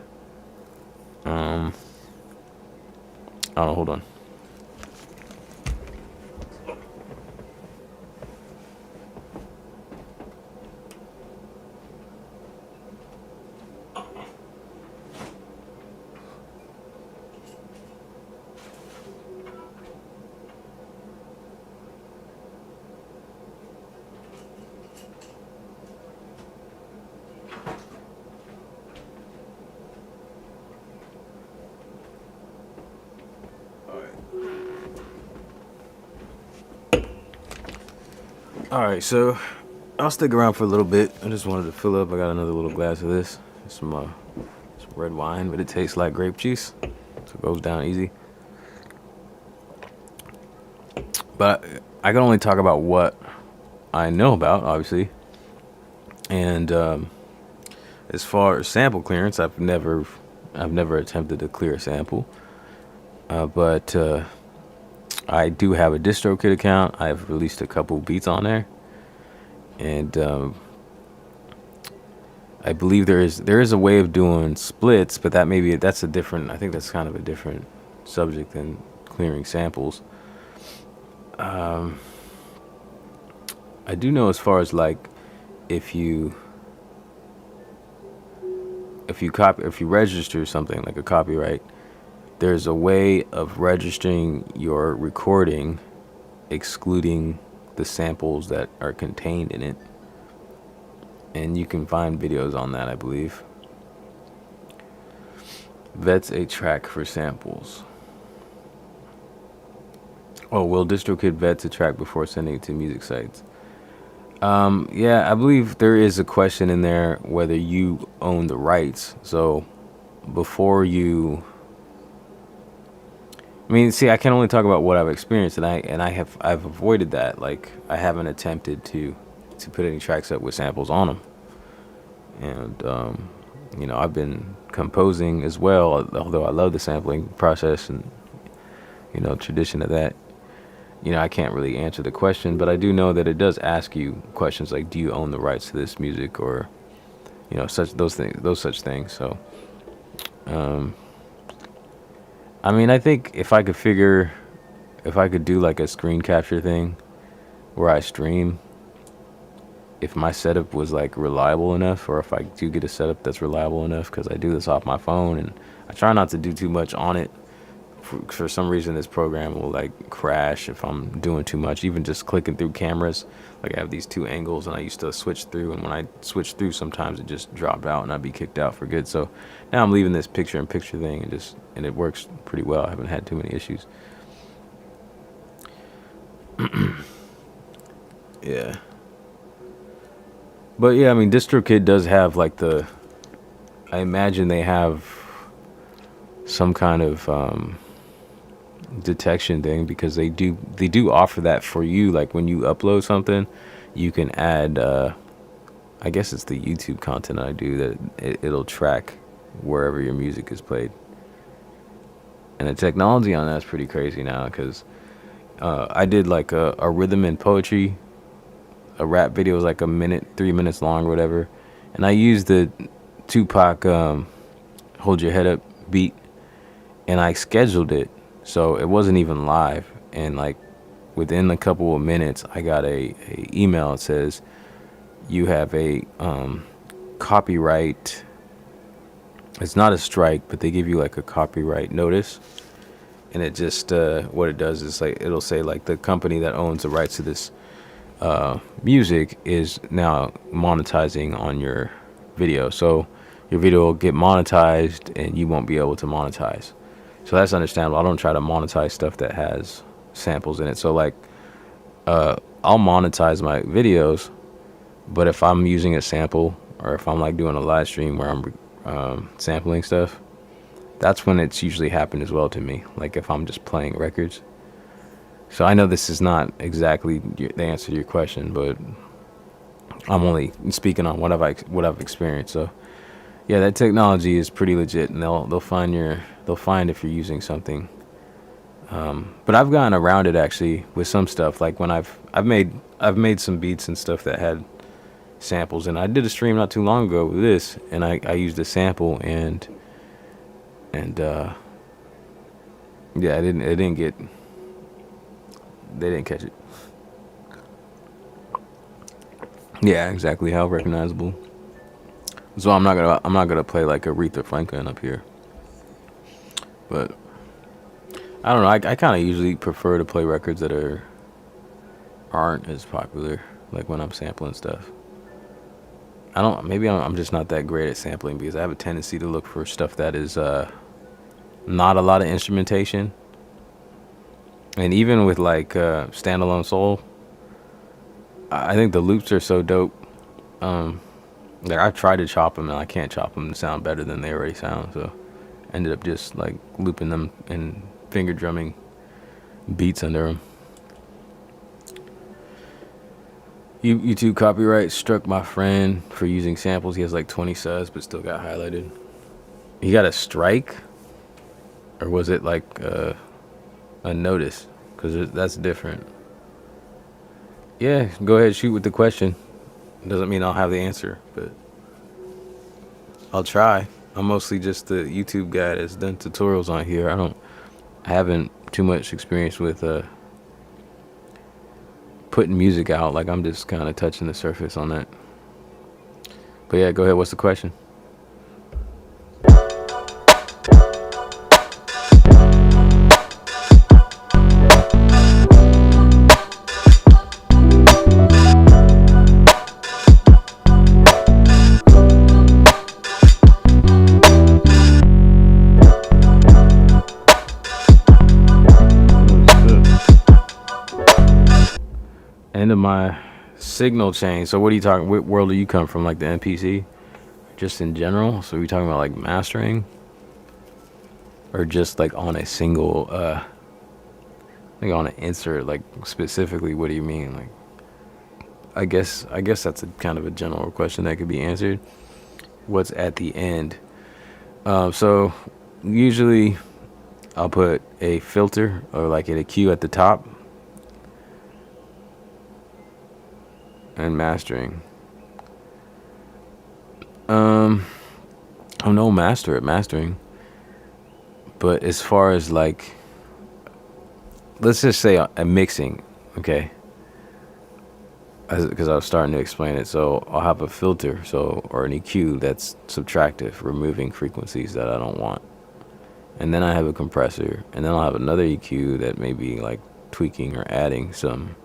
I don't know, hold on. Alright, so I'll stick around for a little bit. I just wanted to fill up. I got another little glass of this. Some red wine, but it tastes like grape juice, so it goes down easy. But I can only talk about what I know about, obviously. And as far as sample clearance, I've never attempted to clear a sample. But I do have a DistroKid account. I've released a couple beats on there, and I believe there is a way of doing splits, but that's a different. I think that's kind of a different subject than clearing samples. I do know as far as like if you register something like a copyright, there's a way of registering your recording excluding the samples that are contained in it, and you can find videos on that, I believe. Vets a track for samples. Oh, will DistroKid vets a track before sending it to music sites? Yeah, I believe there is a question in there whether you own the rights. So before you, I mean, see, I can only talk about what I've experienced, and I've avoided that. Like, I haven't attempted to put any tracks up with samples on them, and you know, I've been composing as well. Although I love the sampling process and, you know, tradition of that. You know, I can't really answer the question, but I do know that it does ask you questions like, do you own the rights to this music, or, you know, those such things. So, I mean, I think if I could do like a screen capture thing where I stream, if my setup was like reliable enough, or if I do get a setup that's reliable enough, because I do this off my phone and I try not to do too much on it for some reason this program will like crash if I'm doing too much, even just clicking through cameras. Like I have these 2 angles and I used to switch through, and when I switch through sometimes it just dropped out and I'd be kicked out for good. So now I'm leaving this picture in picture thing, and it works pretty well. I haven't had too many issues. Yeah. But yeah, I mean, DistroKid does have like I imagine they have some kind of detection thing, because they do offer that for you. Like when you upload something, you can add I guess it's the YouTube content I do, that it'll track wherever your music is played. And the technology on that's pretty crazy now, because I did like a rhythm and poetry, a rap video, was like 3 minutes long or whatever, and I used the Tupac Hold Your Head Up beat, and I scheduled it so it wasn't even live, and like within a couple of minutes I got a email that says you have a copyright. It's not a strike, but they give you like a copyright notice, and it just what it does is like it'll say like the company that owns the rights to this music is now monetizing on your video, so your video will get monetized and you won't be able to monetize. So that's understandable. I don't try to monetize stuff that has samples in it. So like I'll monetize my videos, but if I'm using a sample, or if I'm like doing a live stream where I'm sampling stuff, that's when it's usually happened as well to me. Like if I'm just playing records. So I know this is not exactly the answer to your question, but I'm only speaking on what I've experienced. So yeah, that technology is pretty legit, and they'll find if you're using something. But I've gotten around it actually with some stuff. Like when I've made some beats and stuff that had samples, and I did a stream not too long ago with this, and I used a sample, and yeah, they didn't catch it. Yeah, exactly. How recognizable. So I'm not gonna play like Aretha Franklin up here. But I don't know. I kind of usually prefer to play records that aren't as popular. Like when I'm sampling stuff. Maybe I'm just not that great at sampling, because I have a tendency to look for stuff that is not a lot of instrumentation. And even with like StandAlone Soul, I think the loops are so dope. Like I tried to chop them, and I can't chop them to sound better than they already sound. So I ended up just like looping them and finger drumming beats under them. YouTube copyright struck my friend for using samples. He has like 20 subs, but still got highlighted. He got a strike, or was it like a notice? Because that's different. Yeah, go ahead, shoot with the question. Doesn't mean I'll have the answer, but I'll try. I'm mostly just the YouTube guy that's done tutorials on here. I haven't too much experience with putting music out. Like I'm just kind of touching the surface on that. But yeah, go ahead. What's the question? End of my signal chain. So what are you talking? What world do you come from? Like the MPC, just in general? So are we talking about like mastering, or just like on a single like on an insert? Like specifically, what do you mean? Like I guess that's a kind of a general question that could be answered. What's at the end? So usually I'll put a filter or like an EQ at the top. And mastering. I'm no master at mastering. But as far as like, let's just say a mixing, okay? Because I was starting to explain it. So I'll have a filter, or an EQ that's subtractive, removing frequencies that I don't want. and then I have a compressor, and then I'll have another EQ that may be like tweaking or adding some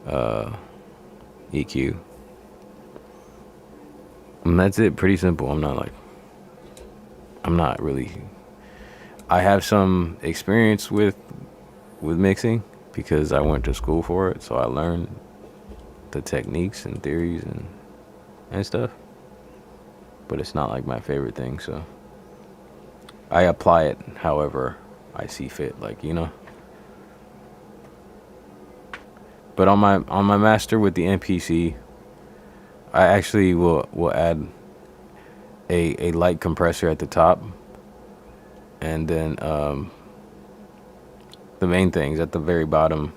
EQ. And that's it. Pretty simple. I'm not really. I have some experience with mixing because I went to school for it, so I learned the techniques and theories and stuff. But it's not like my favorite thing, so I apply it however I see fit, like, you know. But on my master with the MPC, I actually will add a light compressor at the top, and then the main things at the very bottom.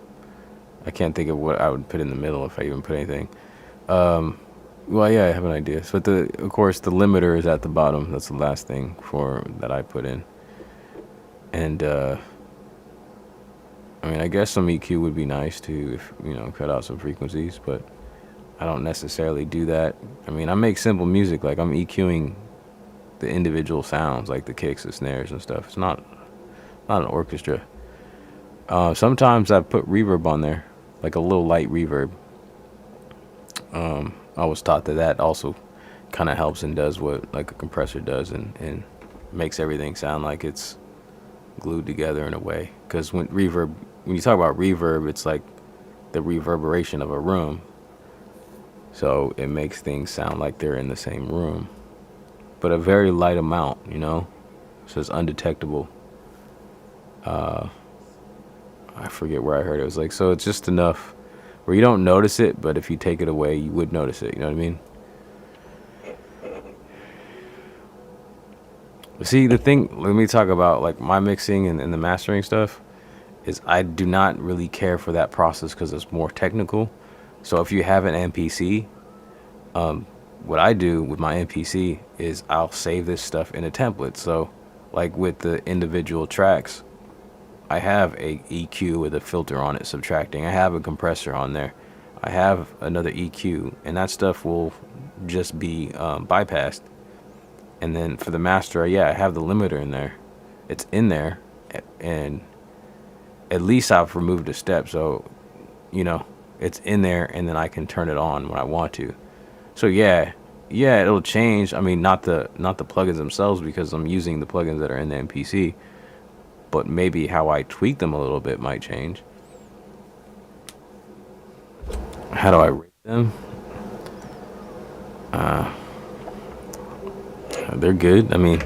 I can't think of what I would put in the middle if I even put anything. Well, yeah, I have an idea. So of course the limiter is at the bottom. That's the last thing that I put in. And I mean, I guess some EQ would be nice too, if, you know, cut out some frequencies, but I don't necessarily do that. I mean, I make simple music, like I'm EQing the individual sounds, like the kicks, the snares and stuff. It's not an orchestra. Sometimes I put reverb on there, like a little light reverb. I was taught that also kind of helps and does what like a compressor does, and makes everything sound like it's glued together in a way. Because when you talk about reverb, it's like the reverberation of a room, so it makes things sound like they're in the same room, but a very light amount, you know, so it's undetectable. I forget where I heard it. It was like, so it's just enough where you don't notice it, but if you take it away, you would notice it. You know what I mean? See, the thing, let me talk about like my mixing and the mastering stuff, is I do not really care for that process because it's more technical. So if you have an MPC, what I do with my MPC is I'll save this stuff in a template. So like with the individual tracks, I have a EQ with a filter on it subtracting. I have a compressor on there. I have another EQ, and that stuff will just be bypassed. And then for the master, yeah, I have the limiter in there. It's in there, and at least I've removed a step, so, you know, it's in there, and then I can turn it on when I want to. So yeah, it'll change. I mean, not the plugins themselves, because I'm using the plugins that are in the MPC, but maybe how I tweak them a little bit might change. How do I rate them? They're good. I mean,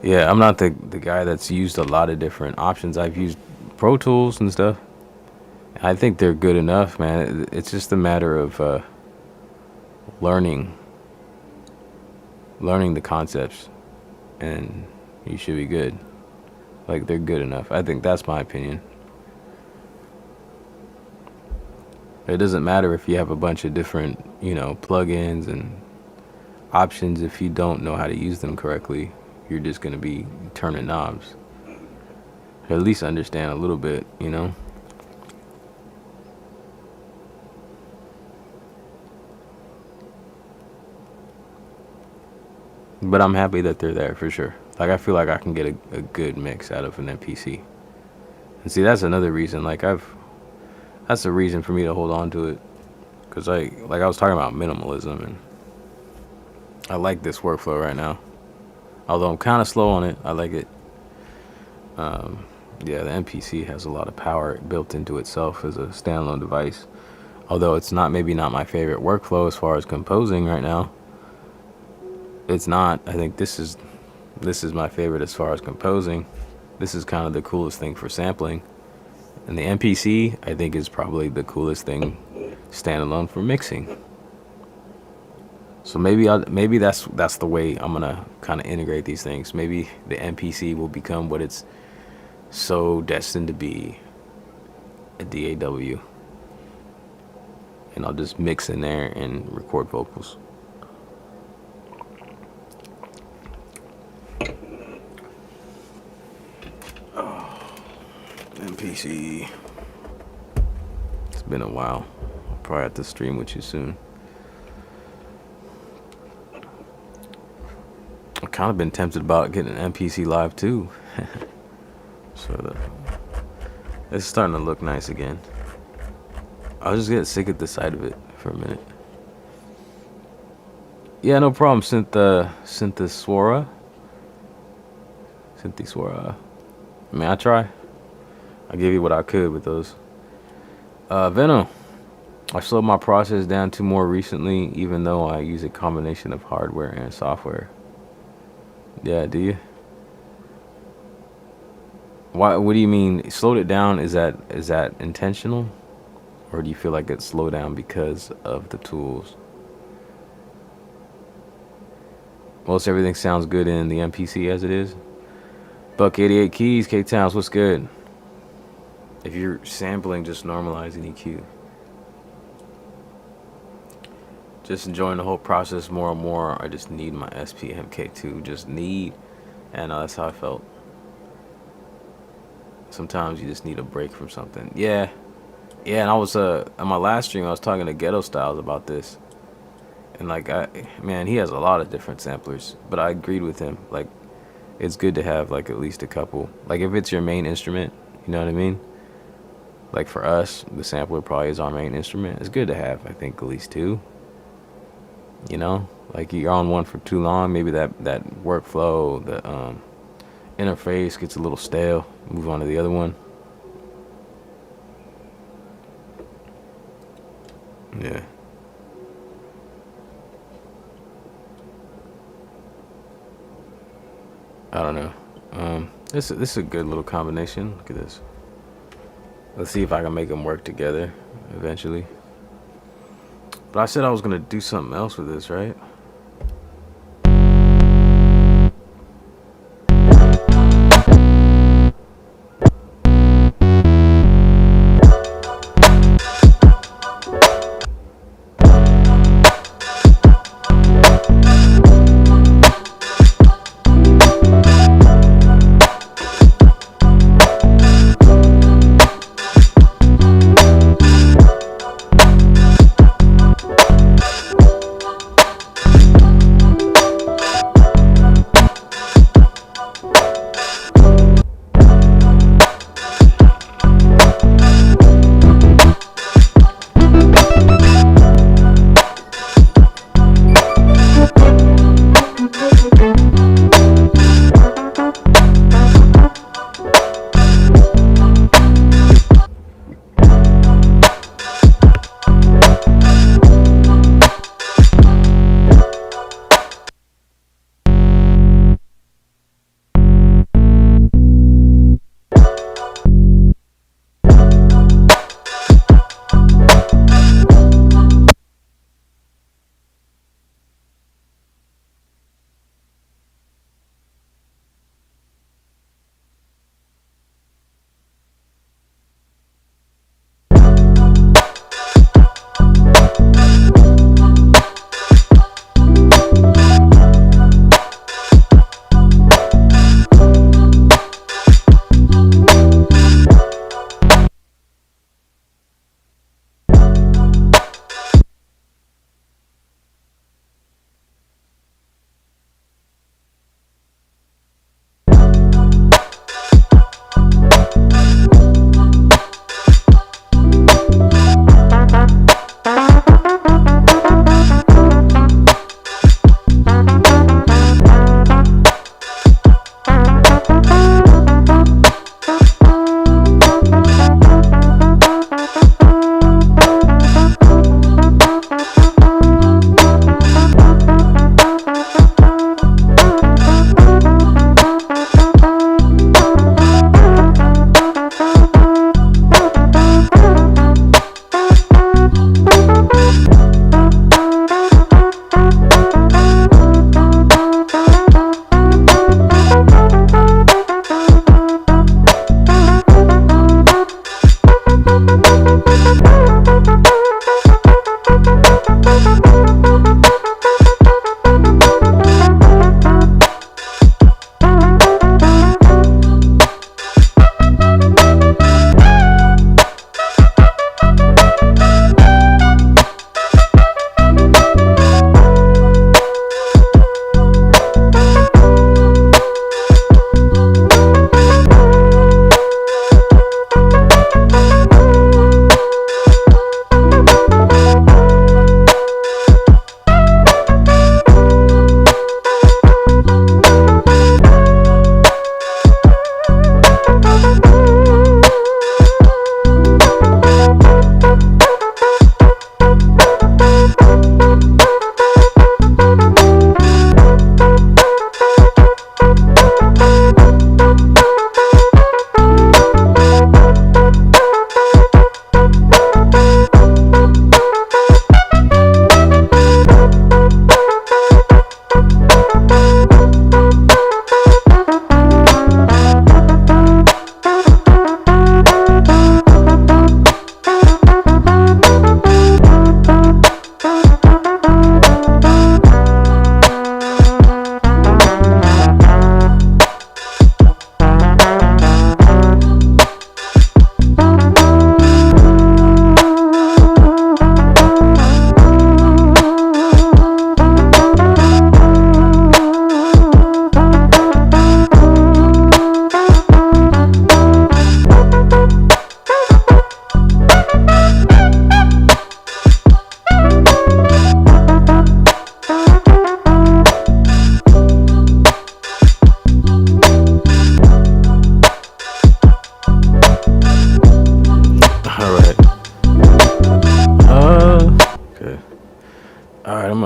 yeah, I'm not the guy that's used a lot of different options. I've used Pro Tools and stuff. I think they're good enough, man. It's just a matter of learning the concepts, and you should be good. Like, they're good enough. I think that's my opinion. It doesn't matter if you have a bunch of different, you know, plugins and options. If you don't know how to use them correctly, you're just going to be turning knobs. Or at least understand a little bit, you know. But I'm happy that they're there for sure. Like, I feel like I can get a good mix out of an MPC. And see, that's another reason. Like, that's a reason for me to hold on to it. Because, like I was talking about minimalism, and I like this workflow right now. Although I'm kind of slow on it, I like it. Yeah, the MPC has a lot of power built into itself as a standalone device. Although it's maybe not my favorite workflow as far as composing right now. It's not. I think this is my favorite as far as composing. This is kind of the coolest thing for sampling. And the MPC, I think, is probably the coolest thing standalone for mixing. So maybe that's the way I'm gonna kind of integrate these things. Maybe the MPC will become what it's so destined to be, a DAW. And I'll just mix in there and record vocals. MPC. It's been a while. I'll probably have to stream with you soon. kind of been tempted about getting an MPC Live too. So it's starting to look nice again. I'll just get sick of the sight of it for a minute. Yeah, no problem. Syntheswara. I mean, I try. I give you what I could with those. Vynil. I slowed my process down to more recently, even though I use a combination of hardware and software. Yeah, do you? Why? What do you mean? Slowed it down? Is that intentional, or do you feel like it slowed down because of the tools? Most everything sounds good in the MPC as it is. Buck 88 keys, K Towns, what's good? If you're sampling, just normalize an EQ. Just enjoying the whole process more and more. I just need my SP MK2. Just need, and that's how I felt. Sometimes you just need a break from something. Yeah, and I was on my last stream, I was talking to Ghetto Styles about this, and like, man, he has a lot of different samplers, but I agreed with him. Like, it's good to have like at least a couple. Like, if it's your main instrument, you know what I mean? Like for us, the sampler probably is our main instrument. It's good to have, I think, at least two. You know, like you're on one for too long, maybe that workflow, the interface gets a little stale. Move on to the other one. Yeah. I don't know. This is a good little combination. Look at this. Let's see if I can make them work together eventually. But I said I was gonna do something else with this, right?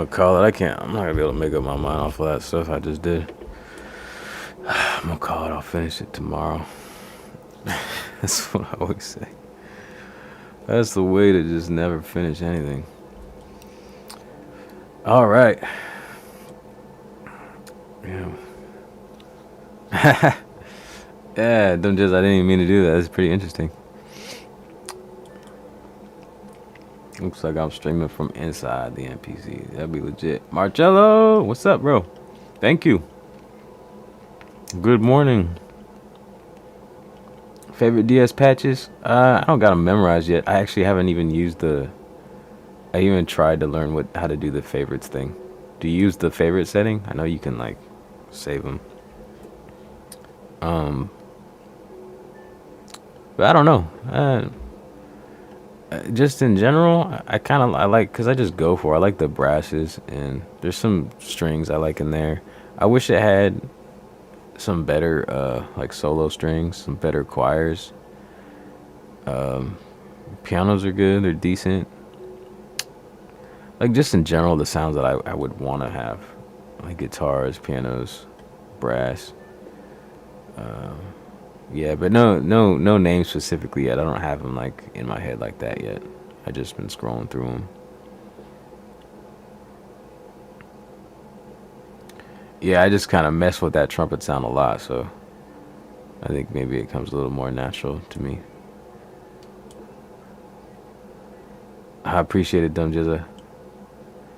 gonna call it. I'm not gonna be able to make up my mind off of that stuff I just did. I'm gonna call it. I'll finish it tomorrow. That's what I always say. That's the way to just never finish anything. All right. Yeah. Yeah, don't just. I didn't even mean to do that. That's pretty interesting. Looks like I'm streaming from inside the NPC. That'd be legit. Marcello, what's up, bro? Thank you. Good morning. Favorite DS patches? I don't got them memorized yet. I actually haven't even used the. I even tried to learn how to do the favorites thing. Do you use the favorite setting? I know you can like save them. But I don't know. Just in general, I like, because I just go for it. I like the brasses, and there's some strings I like in there. I wish it had some better like solo strings, some better choirs. Pianos are good, they're decent. Like just in general, the sounds that I would want to have, like guitars, pianos, brass. Yeah, but no name specifically yet. I don't have them like in my head like that yet. I just been scrolling through them. Yeah, I just kind of mess with that trumpet sound a lot, so I think maybe it comes a little more natural to me. I appreciate it, Dumb Jizza.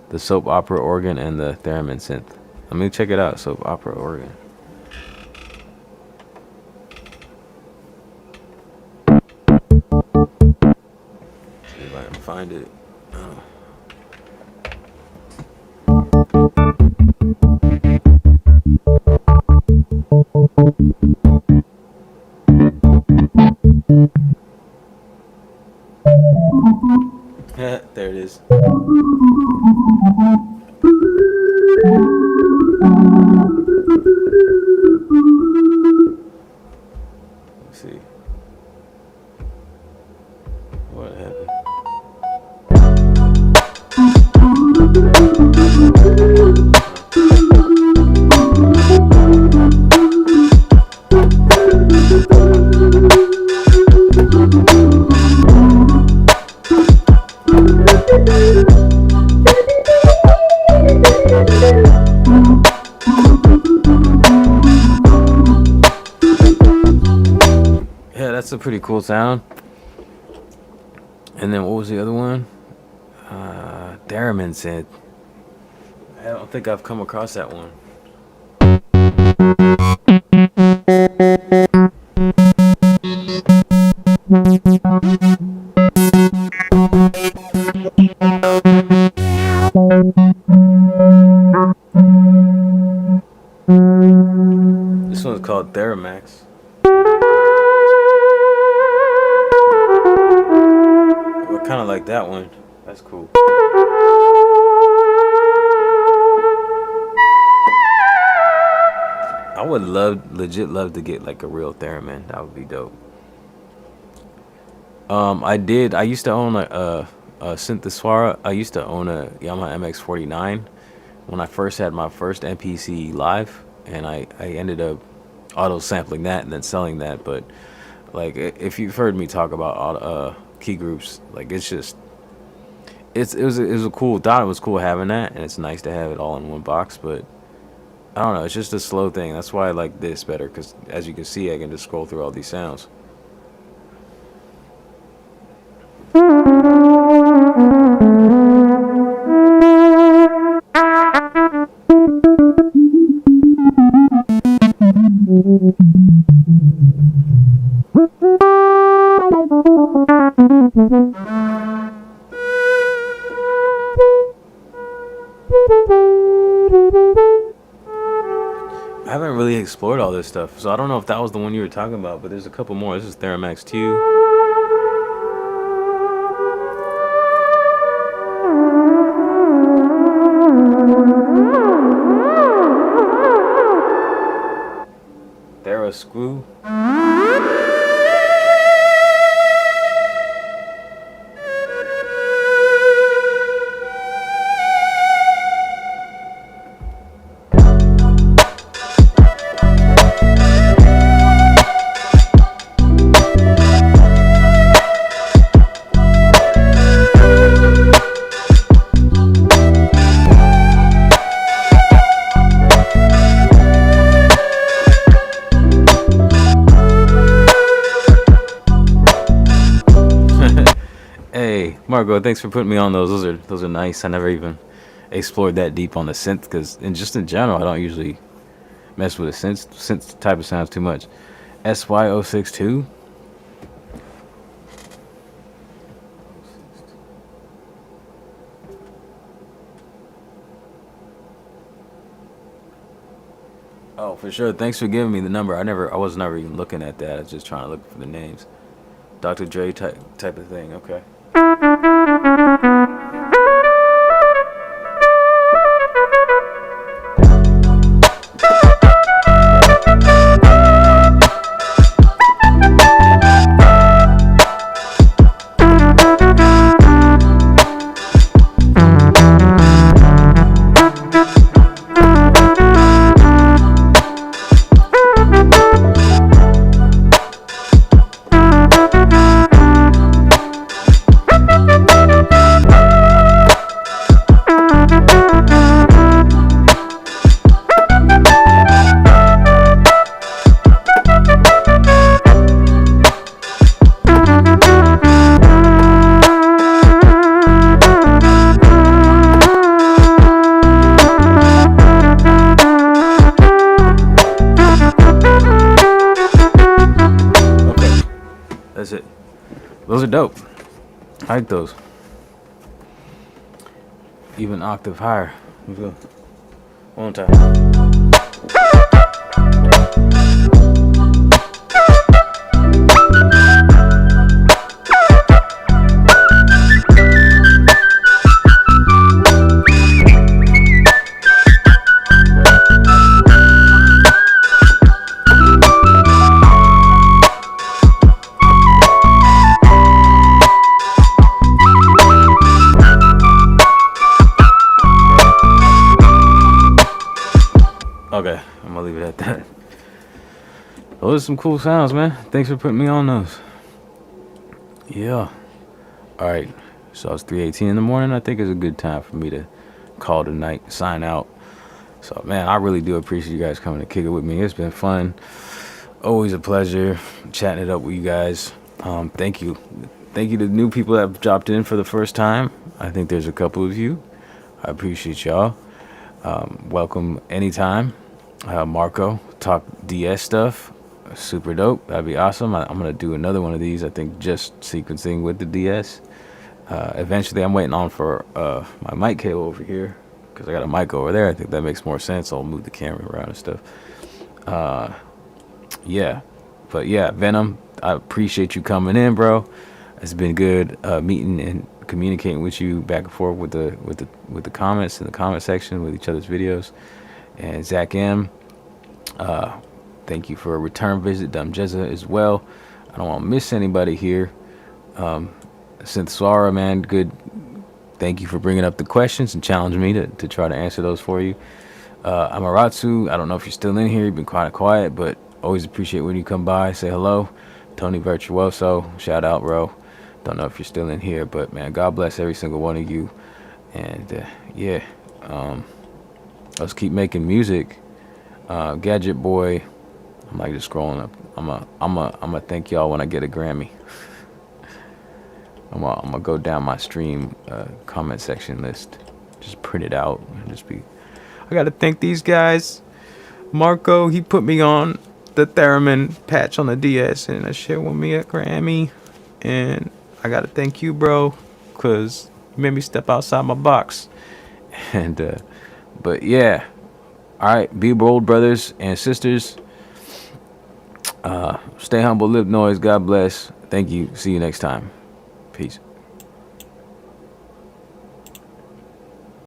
The soap opera organ and the theremin synth. Let me check it out, soap opera organ. See if I can find it. Oh. There it is. Let's see. What happened? Yeah, that's a pretty cool sound. And then what was the other one? Theremin synth. I don't think I've come across that one. This one's called Theramax. I kind of like that one. That's cool. I would legit love to get like a real theremin. That would be dope. I used to own a synthesizer. I used to own a Yamaha MX49 when I first had my first MPC live, and I ended up auto sampling that and then selling that. But like, if you've heard me talk about key groups, like it was a cool thought. It was cool having that, and it's nice to have it all in one box. But I don't know, it's just a slow thing. That's why I like this better, because as you can see, I can just scroll through all these sounds. I haven't really explored all this stuff, so I don't know if that was the one you were talking about, but there's a couple more. This is Theramax 2. Screw. Thanks for putting me on those. Those are nice. I never even explored that deep on the synth because, and just in general, I don't usually mess with the synth type of sounds too much. SY062. Oh, for sure. Thanks for giving me the number. I was never even looking at that. I was just trying to look for the names. Dr. Dre type of thing. Okay. Those are dope. I like those. Even octave higher. Let's go. One time. Okay, I'm gonna leave it at that. Those are some cool sounds, man. Thanks for putting me on those. Yeah. Alright, so it's 3:18 in the morning. I think it's a good time for me to call it a night, sign out. So, man, I really do appreciate you guys coming to kick it with me. It's been fun. Always a pleasure chatting it up with you guys. Thank you. Thank you to the new people that have dropped in for the first time. I think there's a couple of you. I appreciate y'all. Welcome anytime. Marco, talk DS stuff. Super dope. That'd be awesome. I'm going to do another one of these, I think, just sequencing with the DS. Eventually, I'm waiting on for my mic cable over here because I got a mic over there. I think that makes more sense. I'll move the camera around and stuff. Yeah. But yeah, Venom, I appreciate you coming in, bro. It's been good meeting and communicating with you back and forth with the comments in the comment section with each other's videos. And Zach M, thank you for a return visit. Dumjeza as well. I don't want to miss anybody here. Synthswara, man, good. Thank you for bringing up the questions and challenging me to try to answer those for you. Amaratsu, I don't know if you're still in here. You've been kind of quiet, but always appreciate when you come by, say hello. Tony Virtuoso, shout out, bro. Don't know if you're still in here, but man, God bless every single one of you. And yeah, let's keep making music. Gadget Boy, I'm like just scrolling up. I'm a thank y'all when I get a Grammy. I'm gonna go down my stream comment section list, just print it out and just be. I gotta thank these guys. Marco, he put me on the theremin patch on the DS, and that shit won me a Grammy. And I gotta thank you, bro, cause you made me step outside my box. And but yeah, all right, be bold, brothers and sisters. Stay humble, live noise. God bless. Thank you. See you next time. Peace.